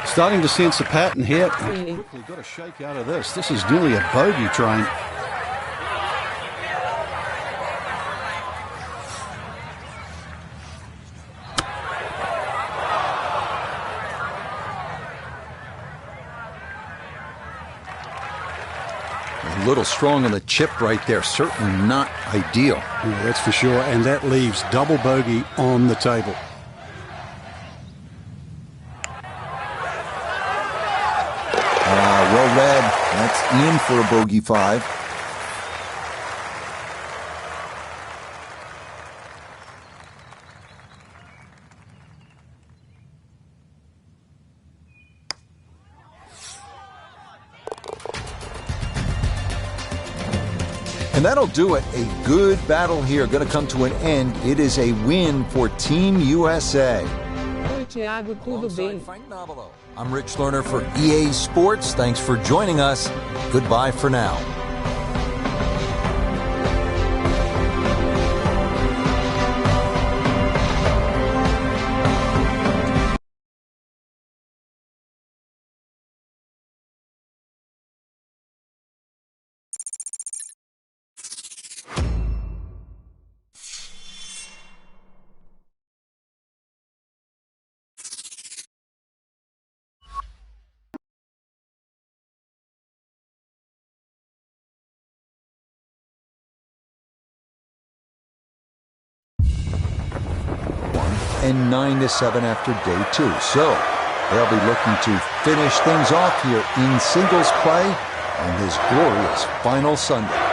Starting to sense a pattern here. Quickly got a shake out of this. This is nearly a bogey train. A little strong on the chip right there. Certainly not ideal. Yeah, that's for sure. And that leaves double bogey on the table. Well read. That's in for a bogey 5. And that'll do it. A good battle here. Going to come to an end. It is a win for Team USA. Oi, Thiago, tudo bem? I'm Rich Lerner for EA Sports. Thanks for joining us. Goodbye for now. and 9-7 after day 2. So they'll be looking to finish things off here in singles play on this glorious final Sunday.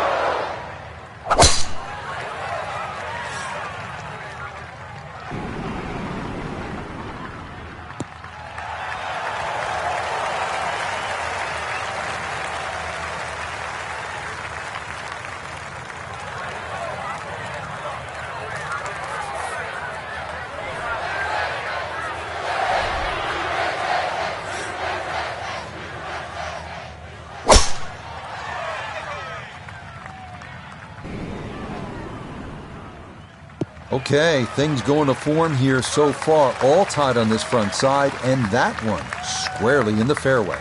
Okay, things going to form here so far, all tied on this front side, and that one squarely in the fairway.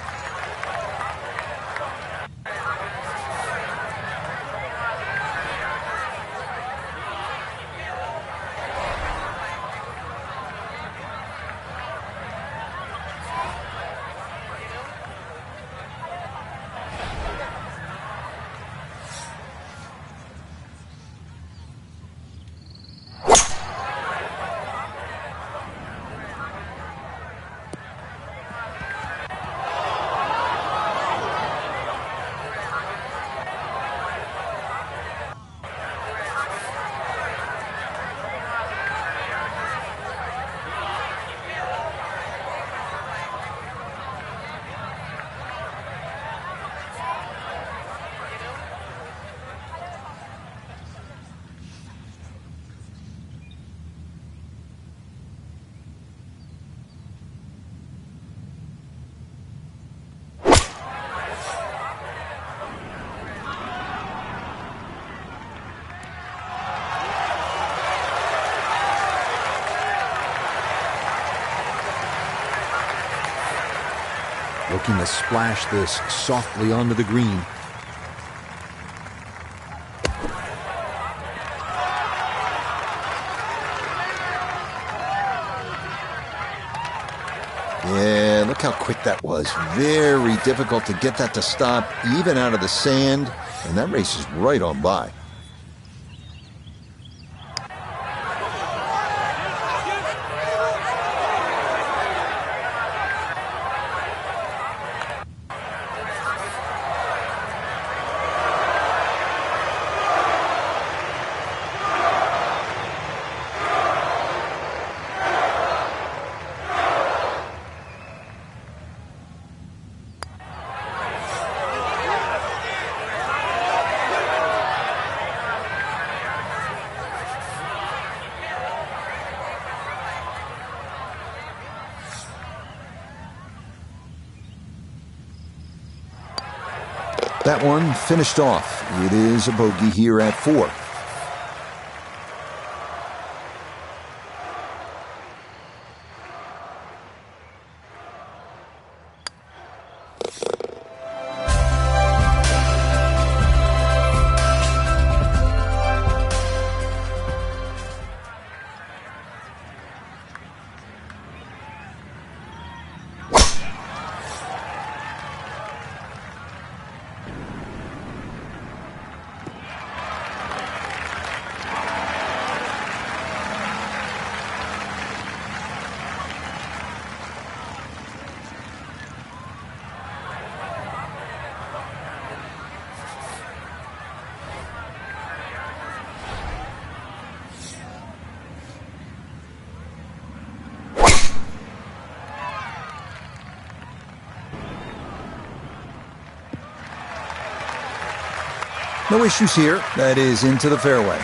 Looking to splash this softly onto the green. Yeah, look how quick that was. Very difficult to get that to stop, even out of the sand, and that race is right on by. That one finished off. It is a bogey here at 4. No issues here. That is into the fairway.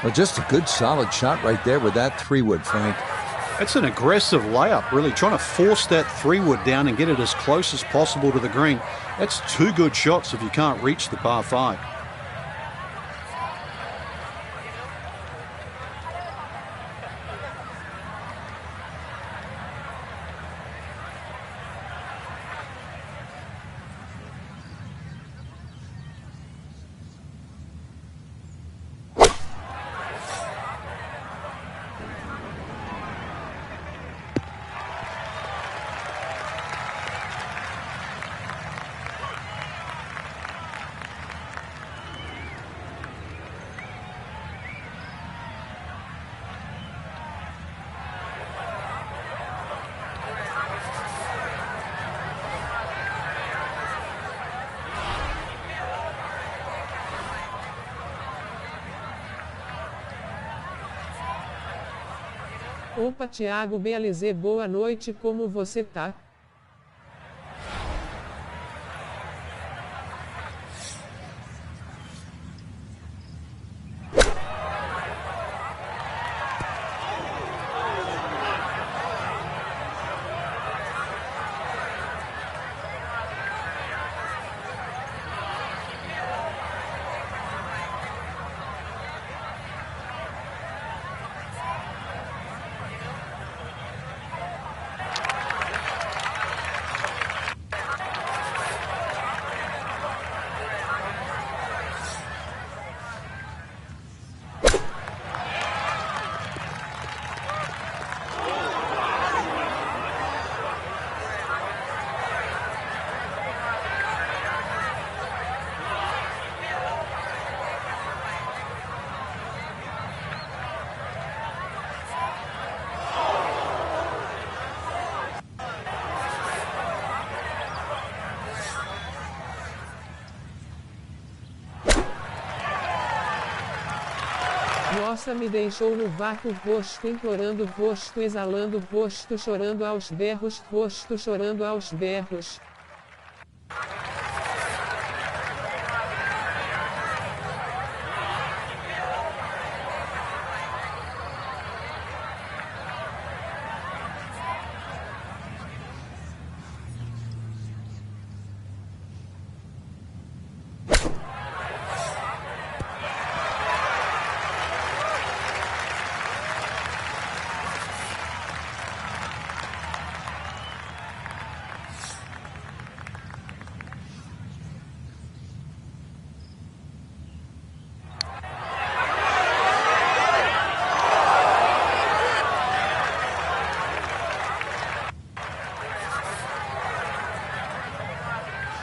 Well, just a good solid shot right there with that 3-wood, Frank. That's an aggressive layup, really trying to force that 3-wood down and get it as close as possible to the green. That's 2 good shots if you can't reach the par 5. Opa, Thiago, beleza, boa noite, como você tá? Nossa, me deixou no vácuo, rosto implorando, rosto exalando, rosto chorando aos berros, rosto chorando aos berros.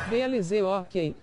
Beleza, ok.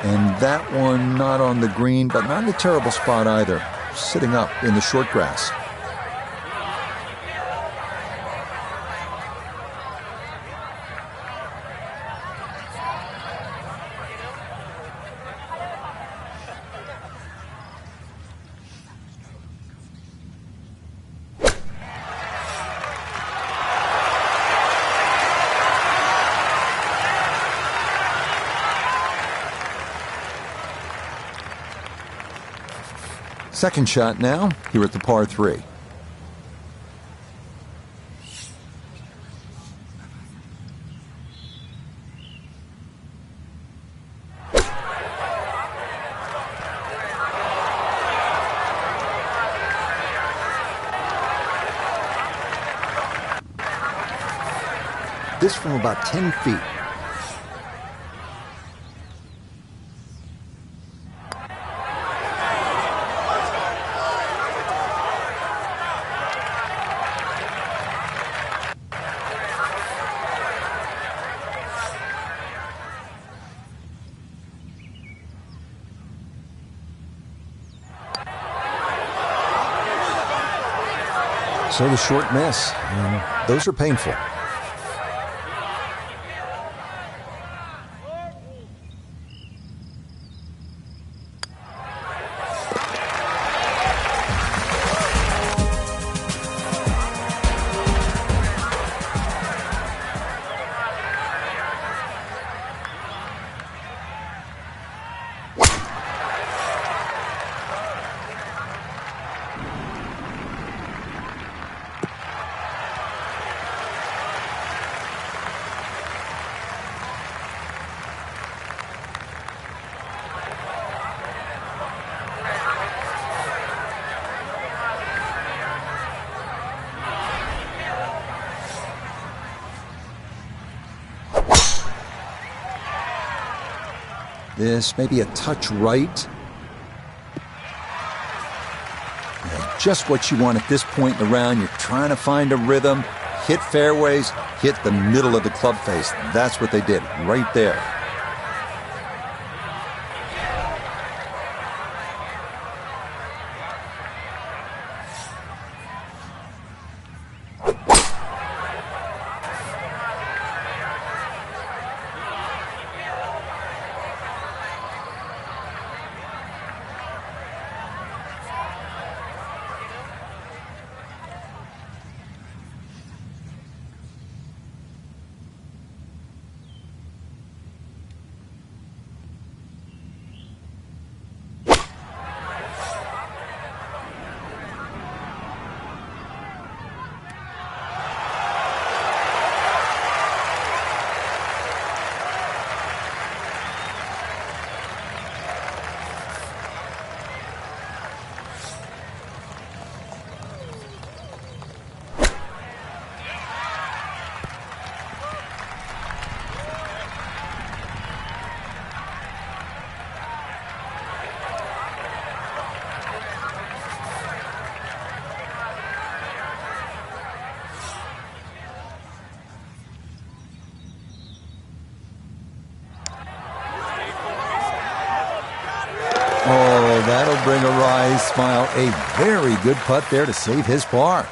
And that one not on the green, but not in a terrible spot either, sitting up in the short grass. Second shot now, here at the par 3. This from about 10 feet. So the short miss, and those are painful. This may be a touch right. Yeah, just what you want at this point in the round. You're trying to find a rhythm, hit fairways, hit the middle of the club face. That's what they did right there. Oh, that'll bring a wry smile. A very good putt there to save his par.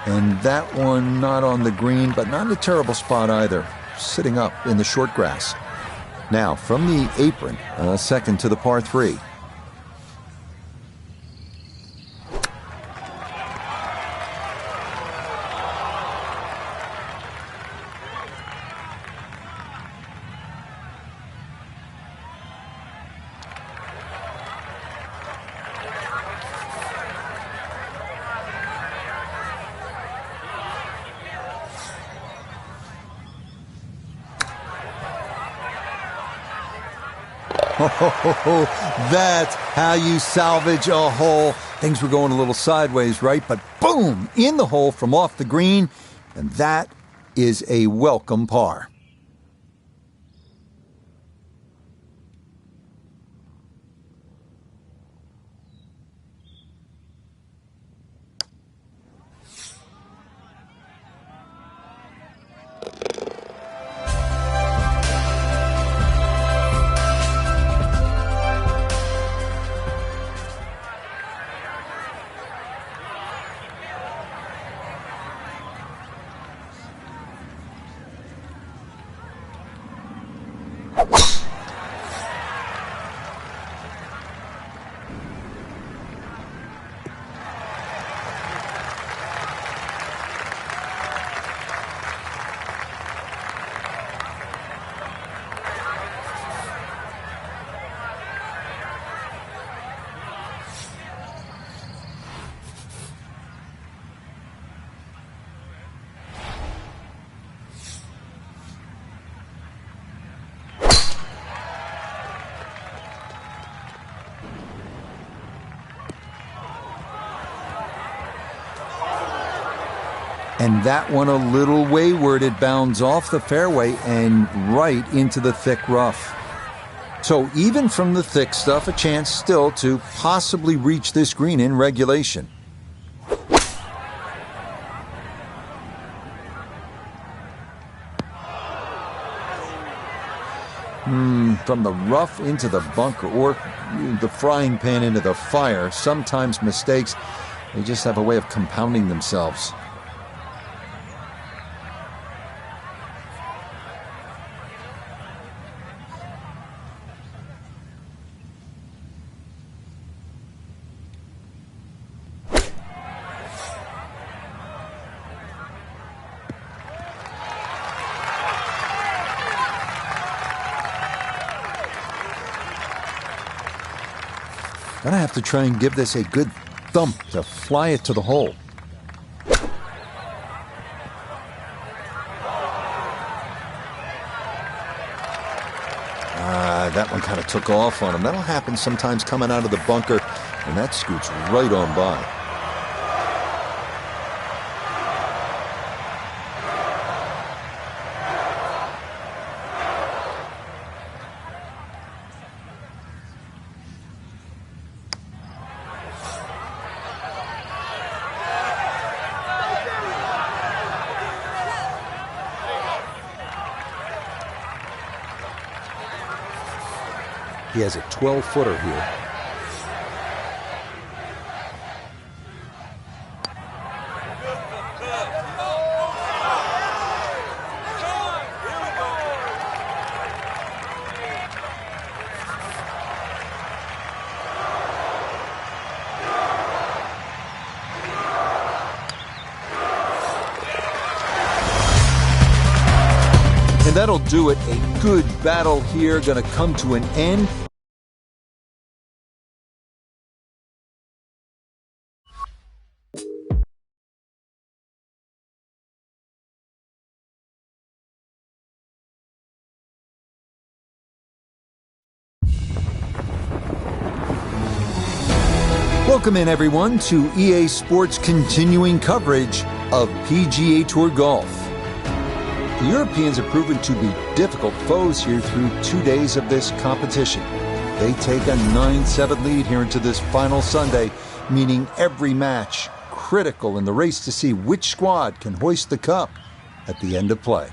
And that one not on the green, but not in a terrible spot either, sitting up in the short grass. Now, from the apron, second to the par 3. That's how you salvage a hole. Things were going a little sideways, right? But boom, in the hole from off the green. And that is a welcome par. And that one a little wayward. It bounds off the fairway and right into the thick rough. So even from the thick stuff, a chance still to possibly reach this green in regulation. From the rough into the bunker, or the frying pan into the fire, sometimes mistakes, they just have a way of compounding themselves. Gonna have to try and give this a good thump to fly it to the hole. That one kind of took off on him. That'll happen sometimes coming out of the bunker, and that scoots right on by. He has a 12-footer here. And that'll do it. A good battle here, going to come to an end. Welcome in, everyone, to EA Sports' continuing coverage of PGA Tour Golf. The Europeans have proven to be difficult foes here through 2 days of this competition. They take a 9-7 lead here into this final Sunday, meaning every match critical in the race to see which squad can hoist the cup at the end of play.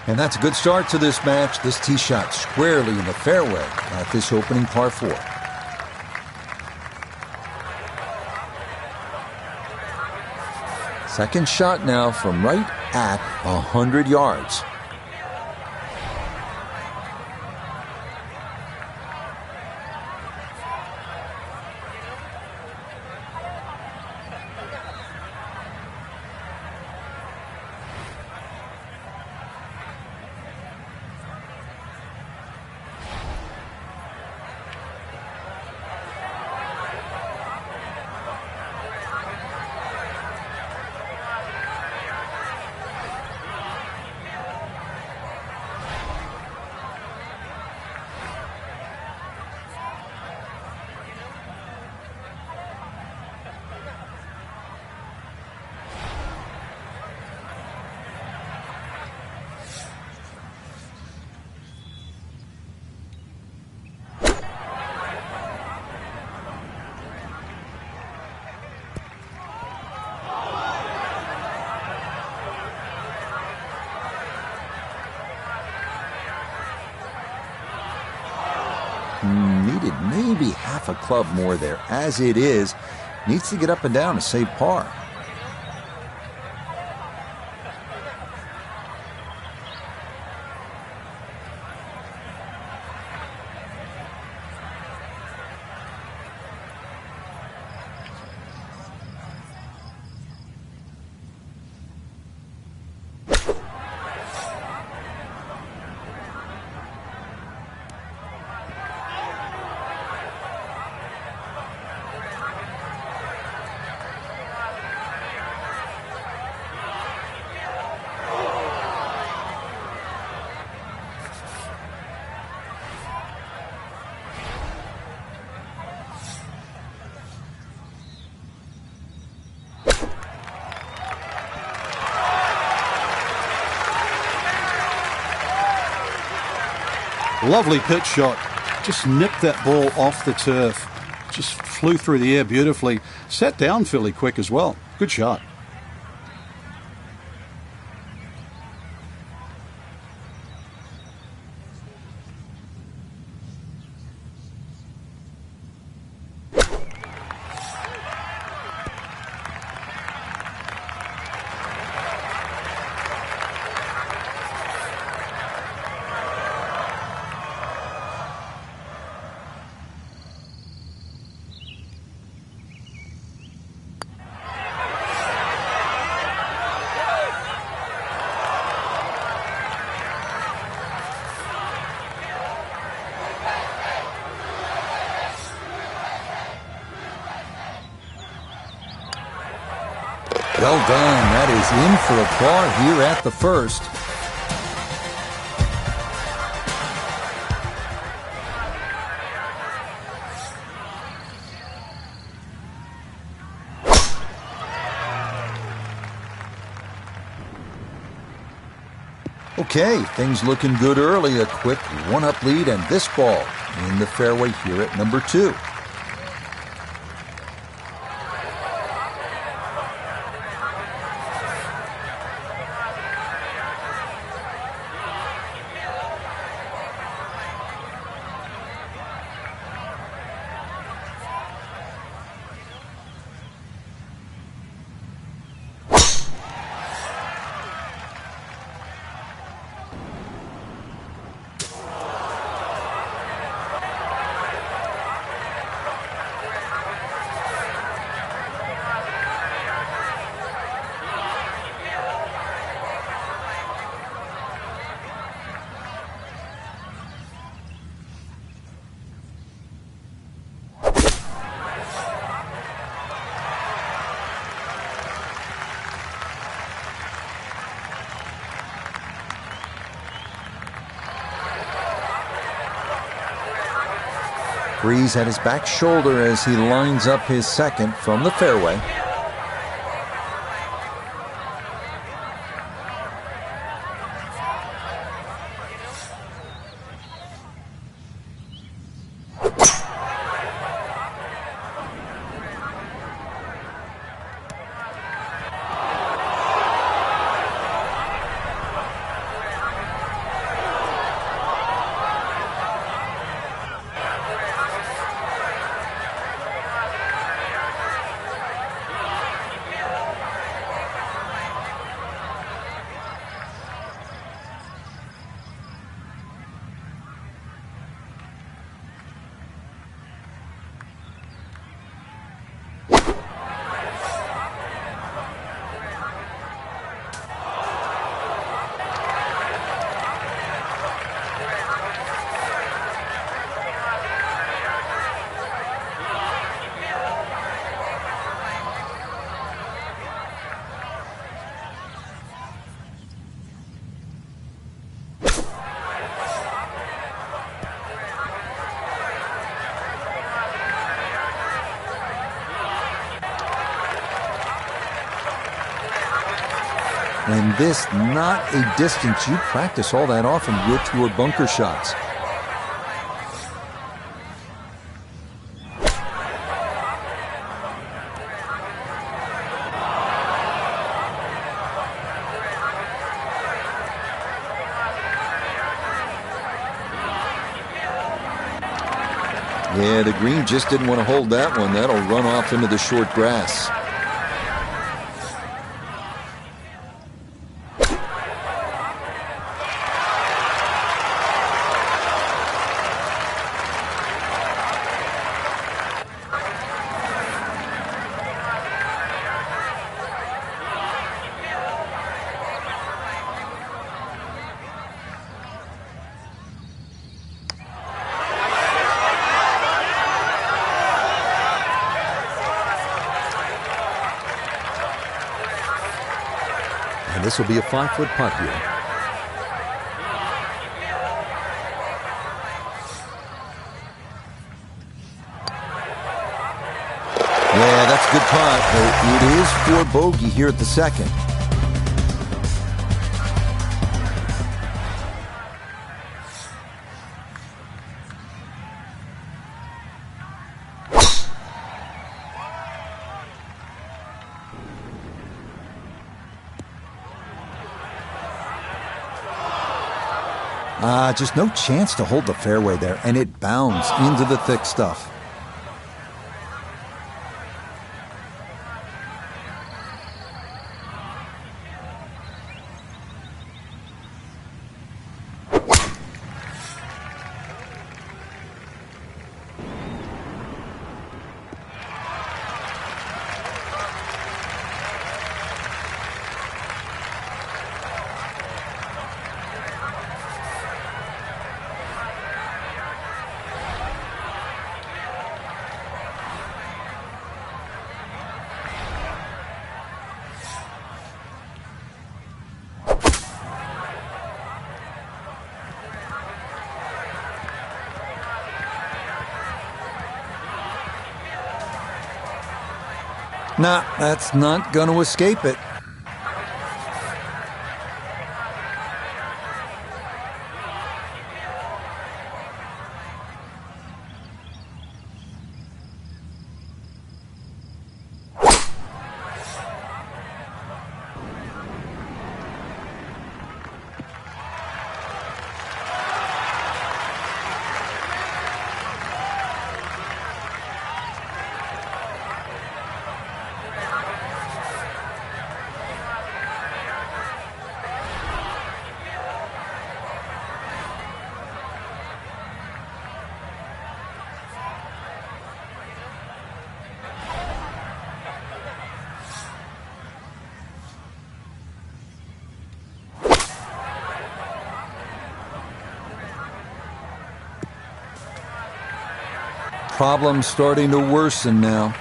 And that's a good start to this match. This tee shot squarely in the fairway at this opening par 4. Second shot now from right at 100 yards. Needed maybe half a club more there. As it is, needs to get up and down to save par. Lovely pitch shot. Just nipped that ball off the turf. Just flew through the air beautifully. Sat down fairly quick as well. Good shot. Well done. That is in for a par here at the first. Okay, things looking good early. A quick one-up lead, and this ball in the fairway here at number 2. Breeze at his back shoulder as he lines up his second from the fairway. And this, not a distance you practice all that often with your bunker shots. Yeah, the green just didn't want to hold that one. That'll run off into the short grass. And this will be a 5-foot putt here. Yeah, that's a good putt. It is for bogey here at the second. Just no chance to hold the fairway there, and it bounds into the thick stuff. Nah, that's not going to escape it. Problem's starting to worsen now.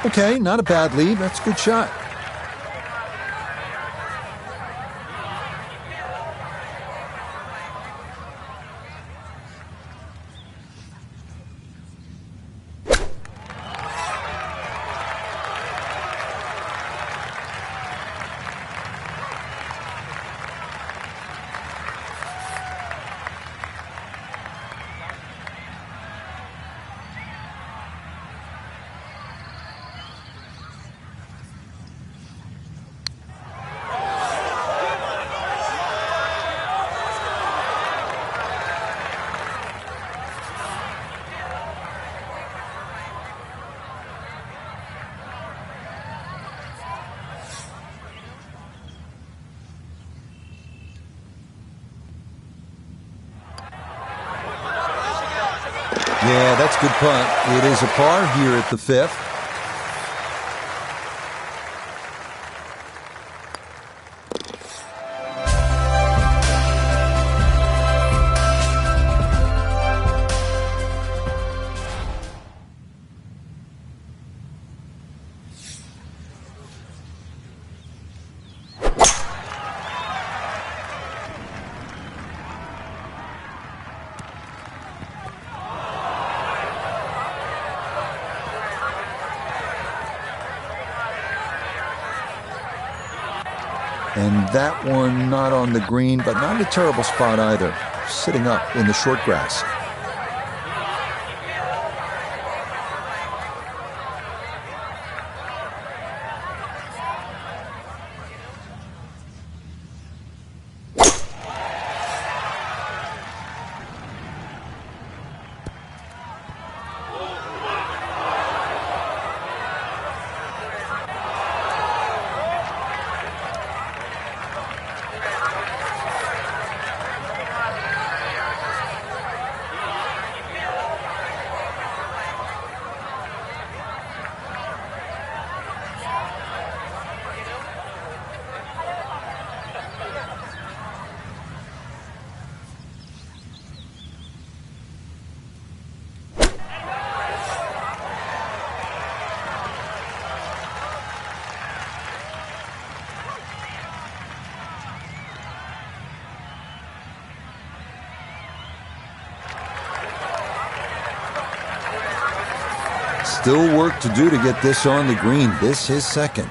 Okay, not a bad lead. That's a good shot. Yeah, that's a good putt. It is a par here at the fifth. And that one not on the green, but not a terrible spot either. Sitting up in the short grass. Still work to do to get this on the green. This is second.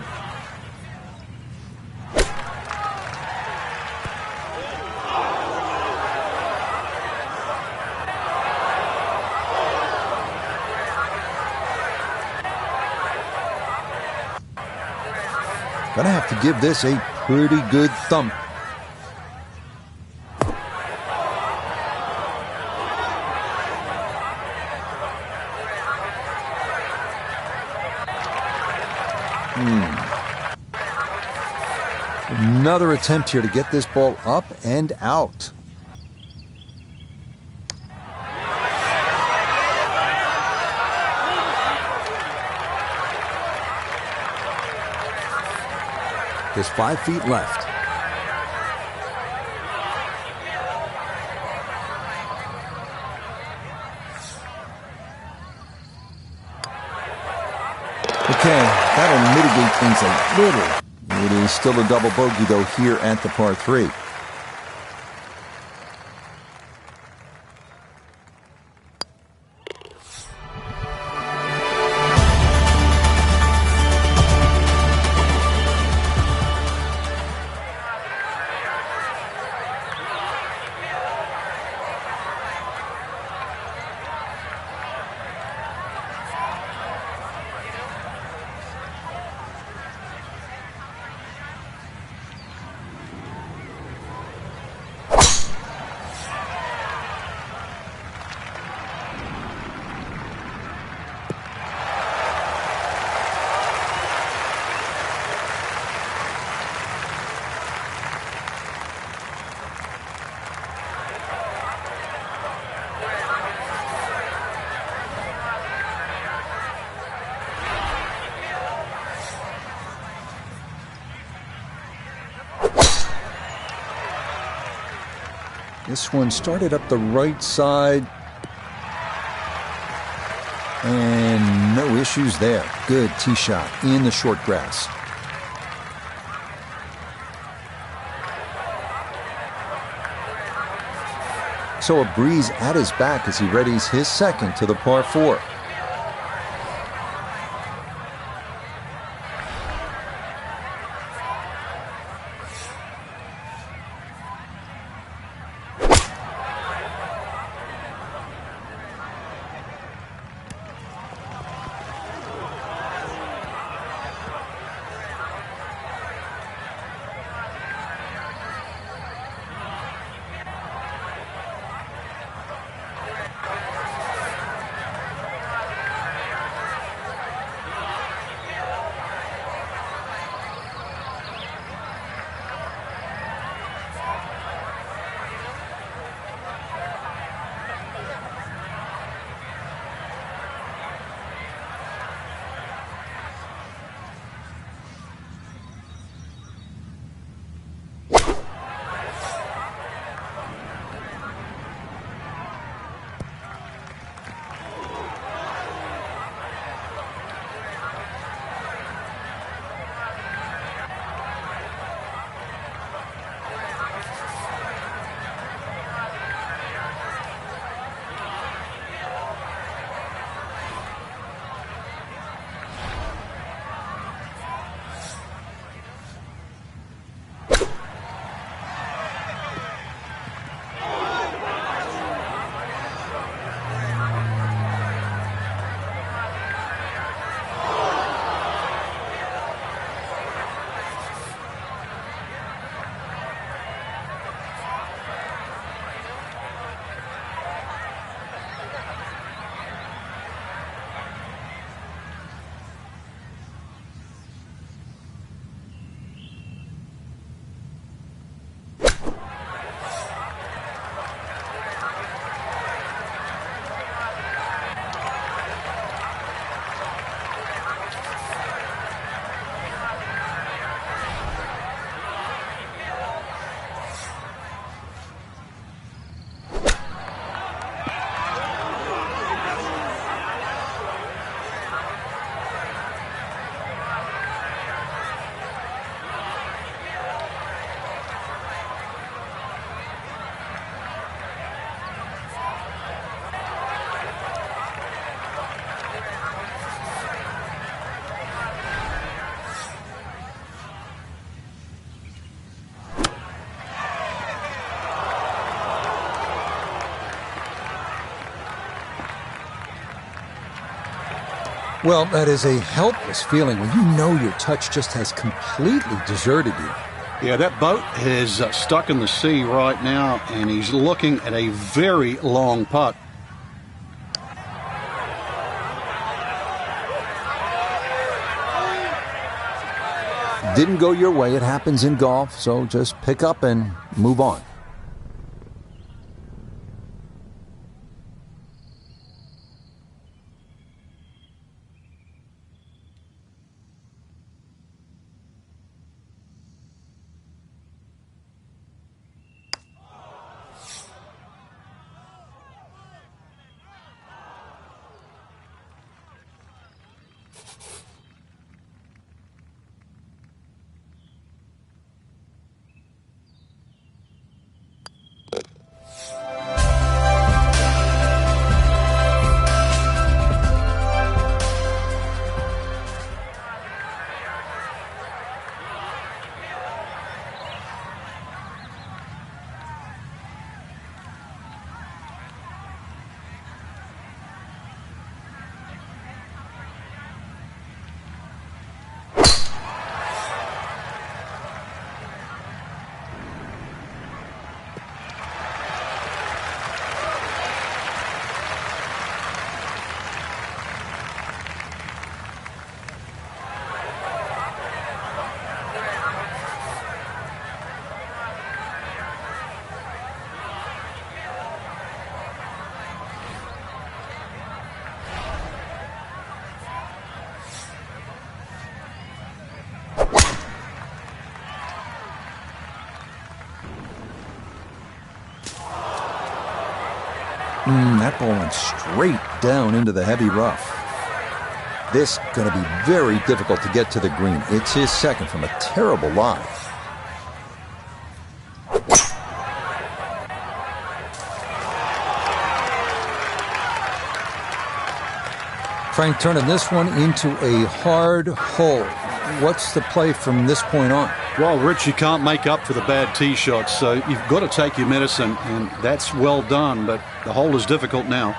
Gonna have to give this a pretty good thump. Another attempt here to get this ball up and out. Just 5 feet left. Okay, that'll mitigate things a little. It is still a double bogey, though, here at the par 3. This one started up the right side. And no issues there. Good tee shot in the short grass. So a breeze at his back as he readies his second to the par 4. Well, that is a helpless feeling when you know your touch just has completely deserted you. Yeah, that boat is stuck in the sea right now, and he's looking at a very long putt. Didn't go your way. It happens in golf, so just pick up and move on. That ball went straight down into the heavy rough. This going to be very difficult to get to the green. It's his second from a terrible lie. Frank turning this one into a hard hole. What's the play from this point on? Well, Rich, you can't make up for the bad tee shots, so you've got to take your medicine, and that's well done, but the hole is difficult now.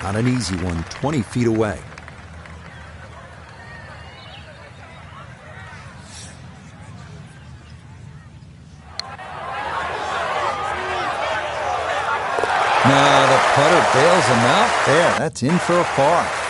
Not an easy one, 20 feet away. Now the putter bails him out there. That's in for a par.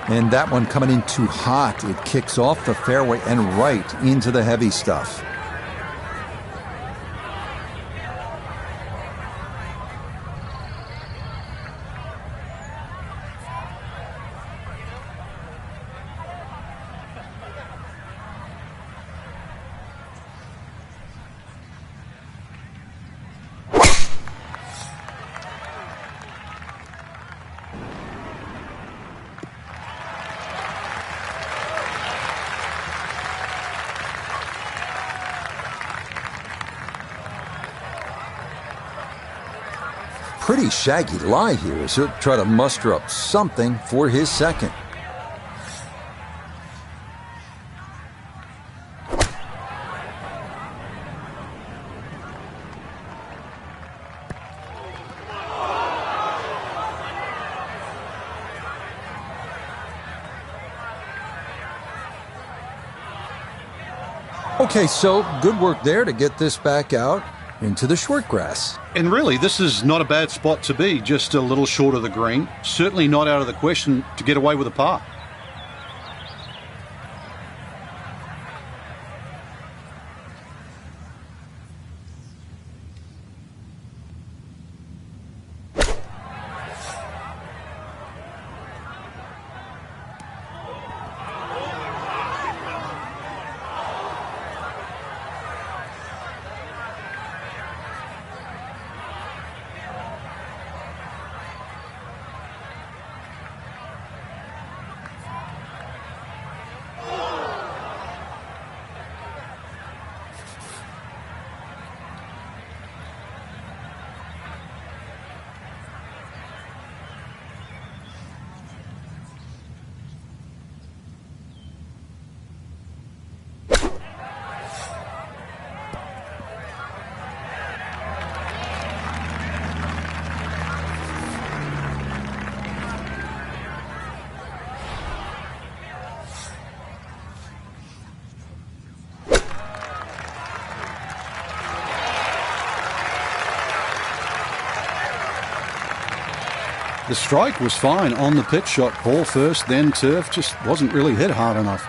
And that one coming in too hot. It kicks off the fairway and right into the heavy stuff. pretty shaggy lie here as he'll try to muster up something for his second. Okay, so good work there to get this back out into the short grass. And really, this is not a bad spot to be, just a little short of the green. Certainly not out of the question to get away with a par. The strike was fine on the pitch shot. Ball first, then turf. Just wasn't really hit hard enough.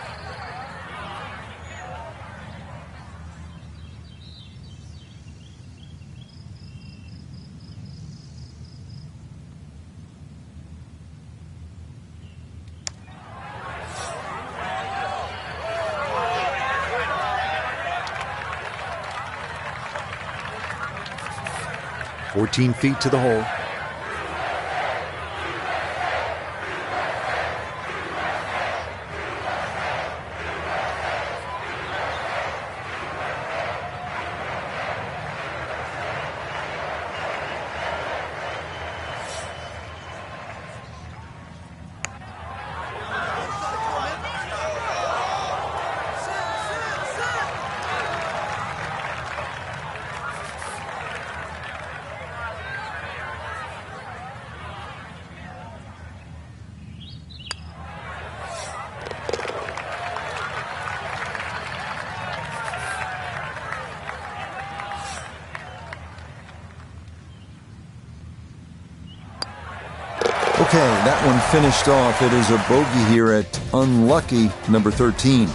"14 feet to the hole." Okay, that one finished off. It is a bogey here at unlucky number 13.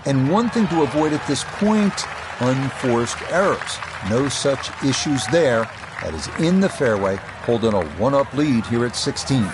And one thing to avoid at this point, unforced errors. No such issues there. That is in the fairway, holding a one-up lead here at 16.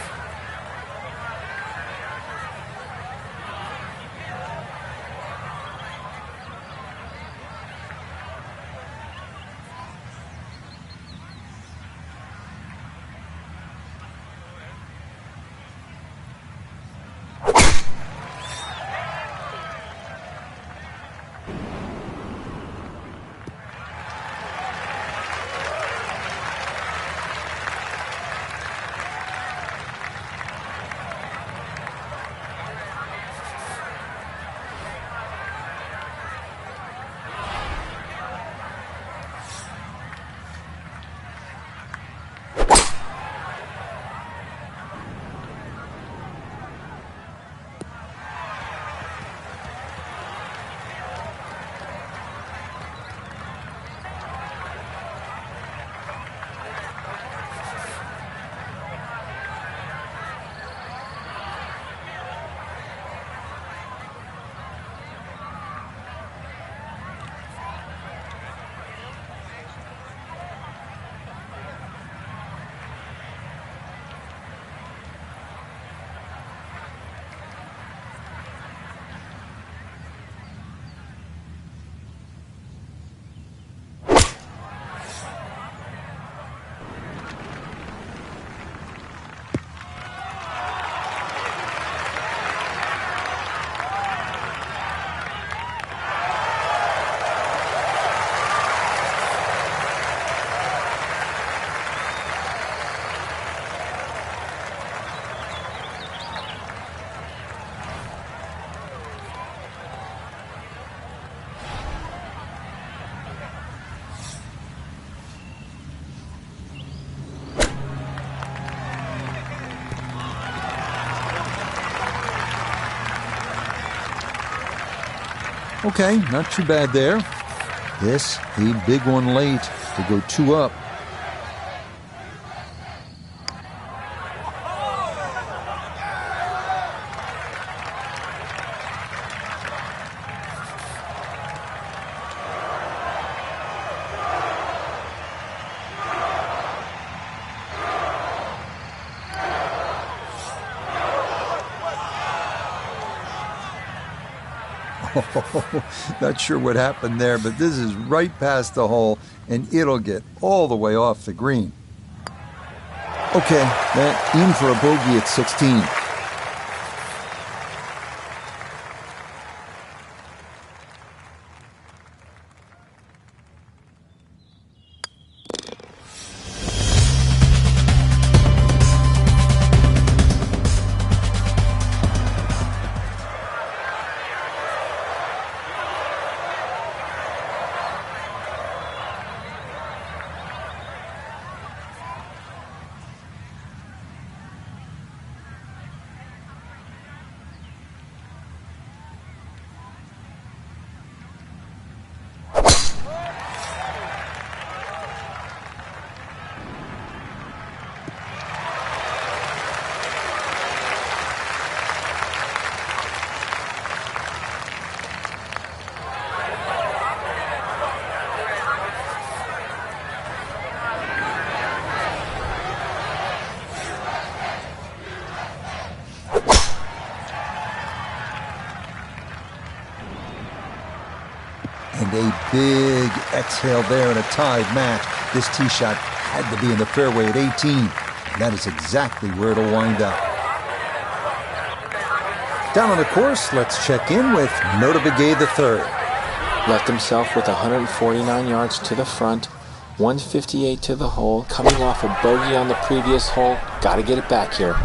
Okay, not too bad there. This, a big one late to go 2 up. Not sure what happened there, but this is right past the hole, and it'll get all the way off the green. Okay, that in for a bogey at 16. And a big exhale there in a tied match. This tee shot had to be in the fairway at 18. And that is exactly where it'll wind up. Down on the course, let's check in with Notabigay III. Left himself with 149 yards to the front, 158 to the hole, coming off a bogey on the previous hole. Got to get it back here.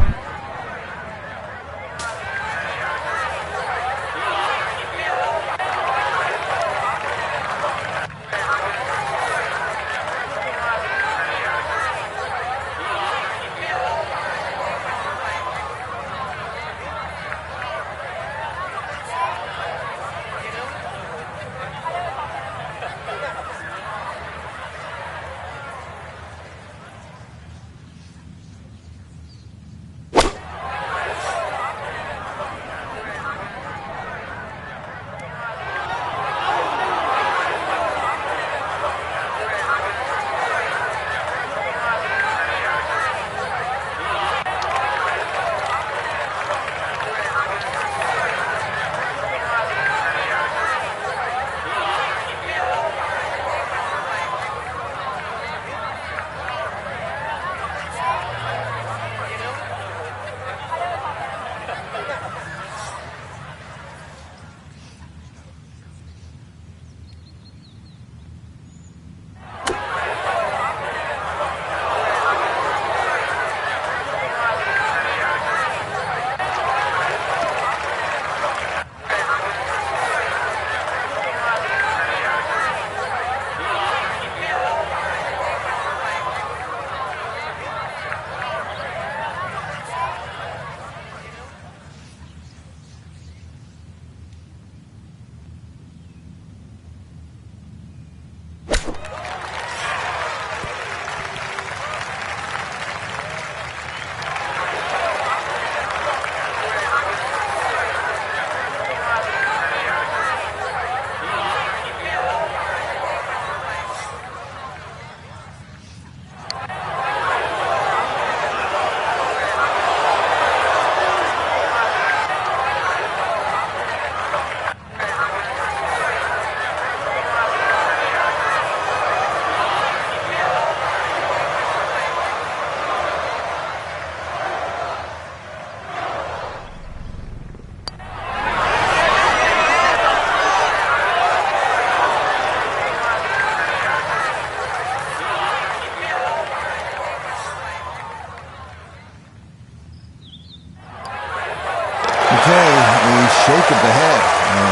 Shake of the head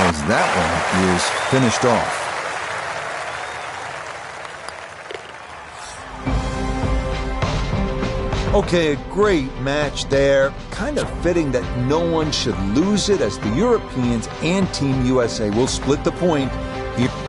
as that one is finished off. Okay, a great match there. Kind of fitting that no one should lose it, as the Europeans and Team USA will split the point here.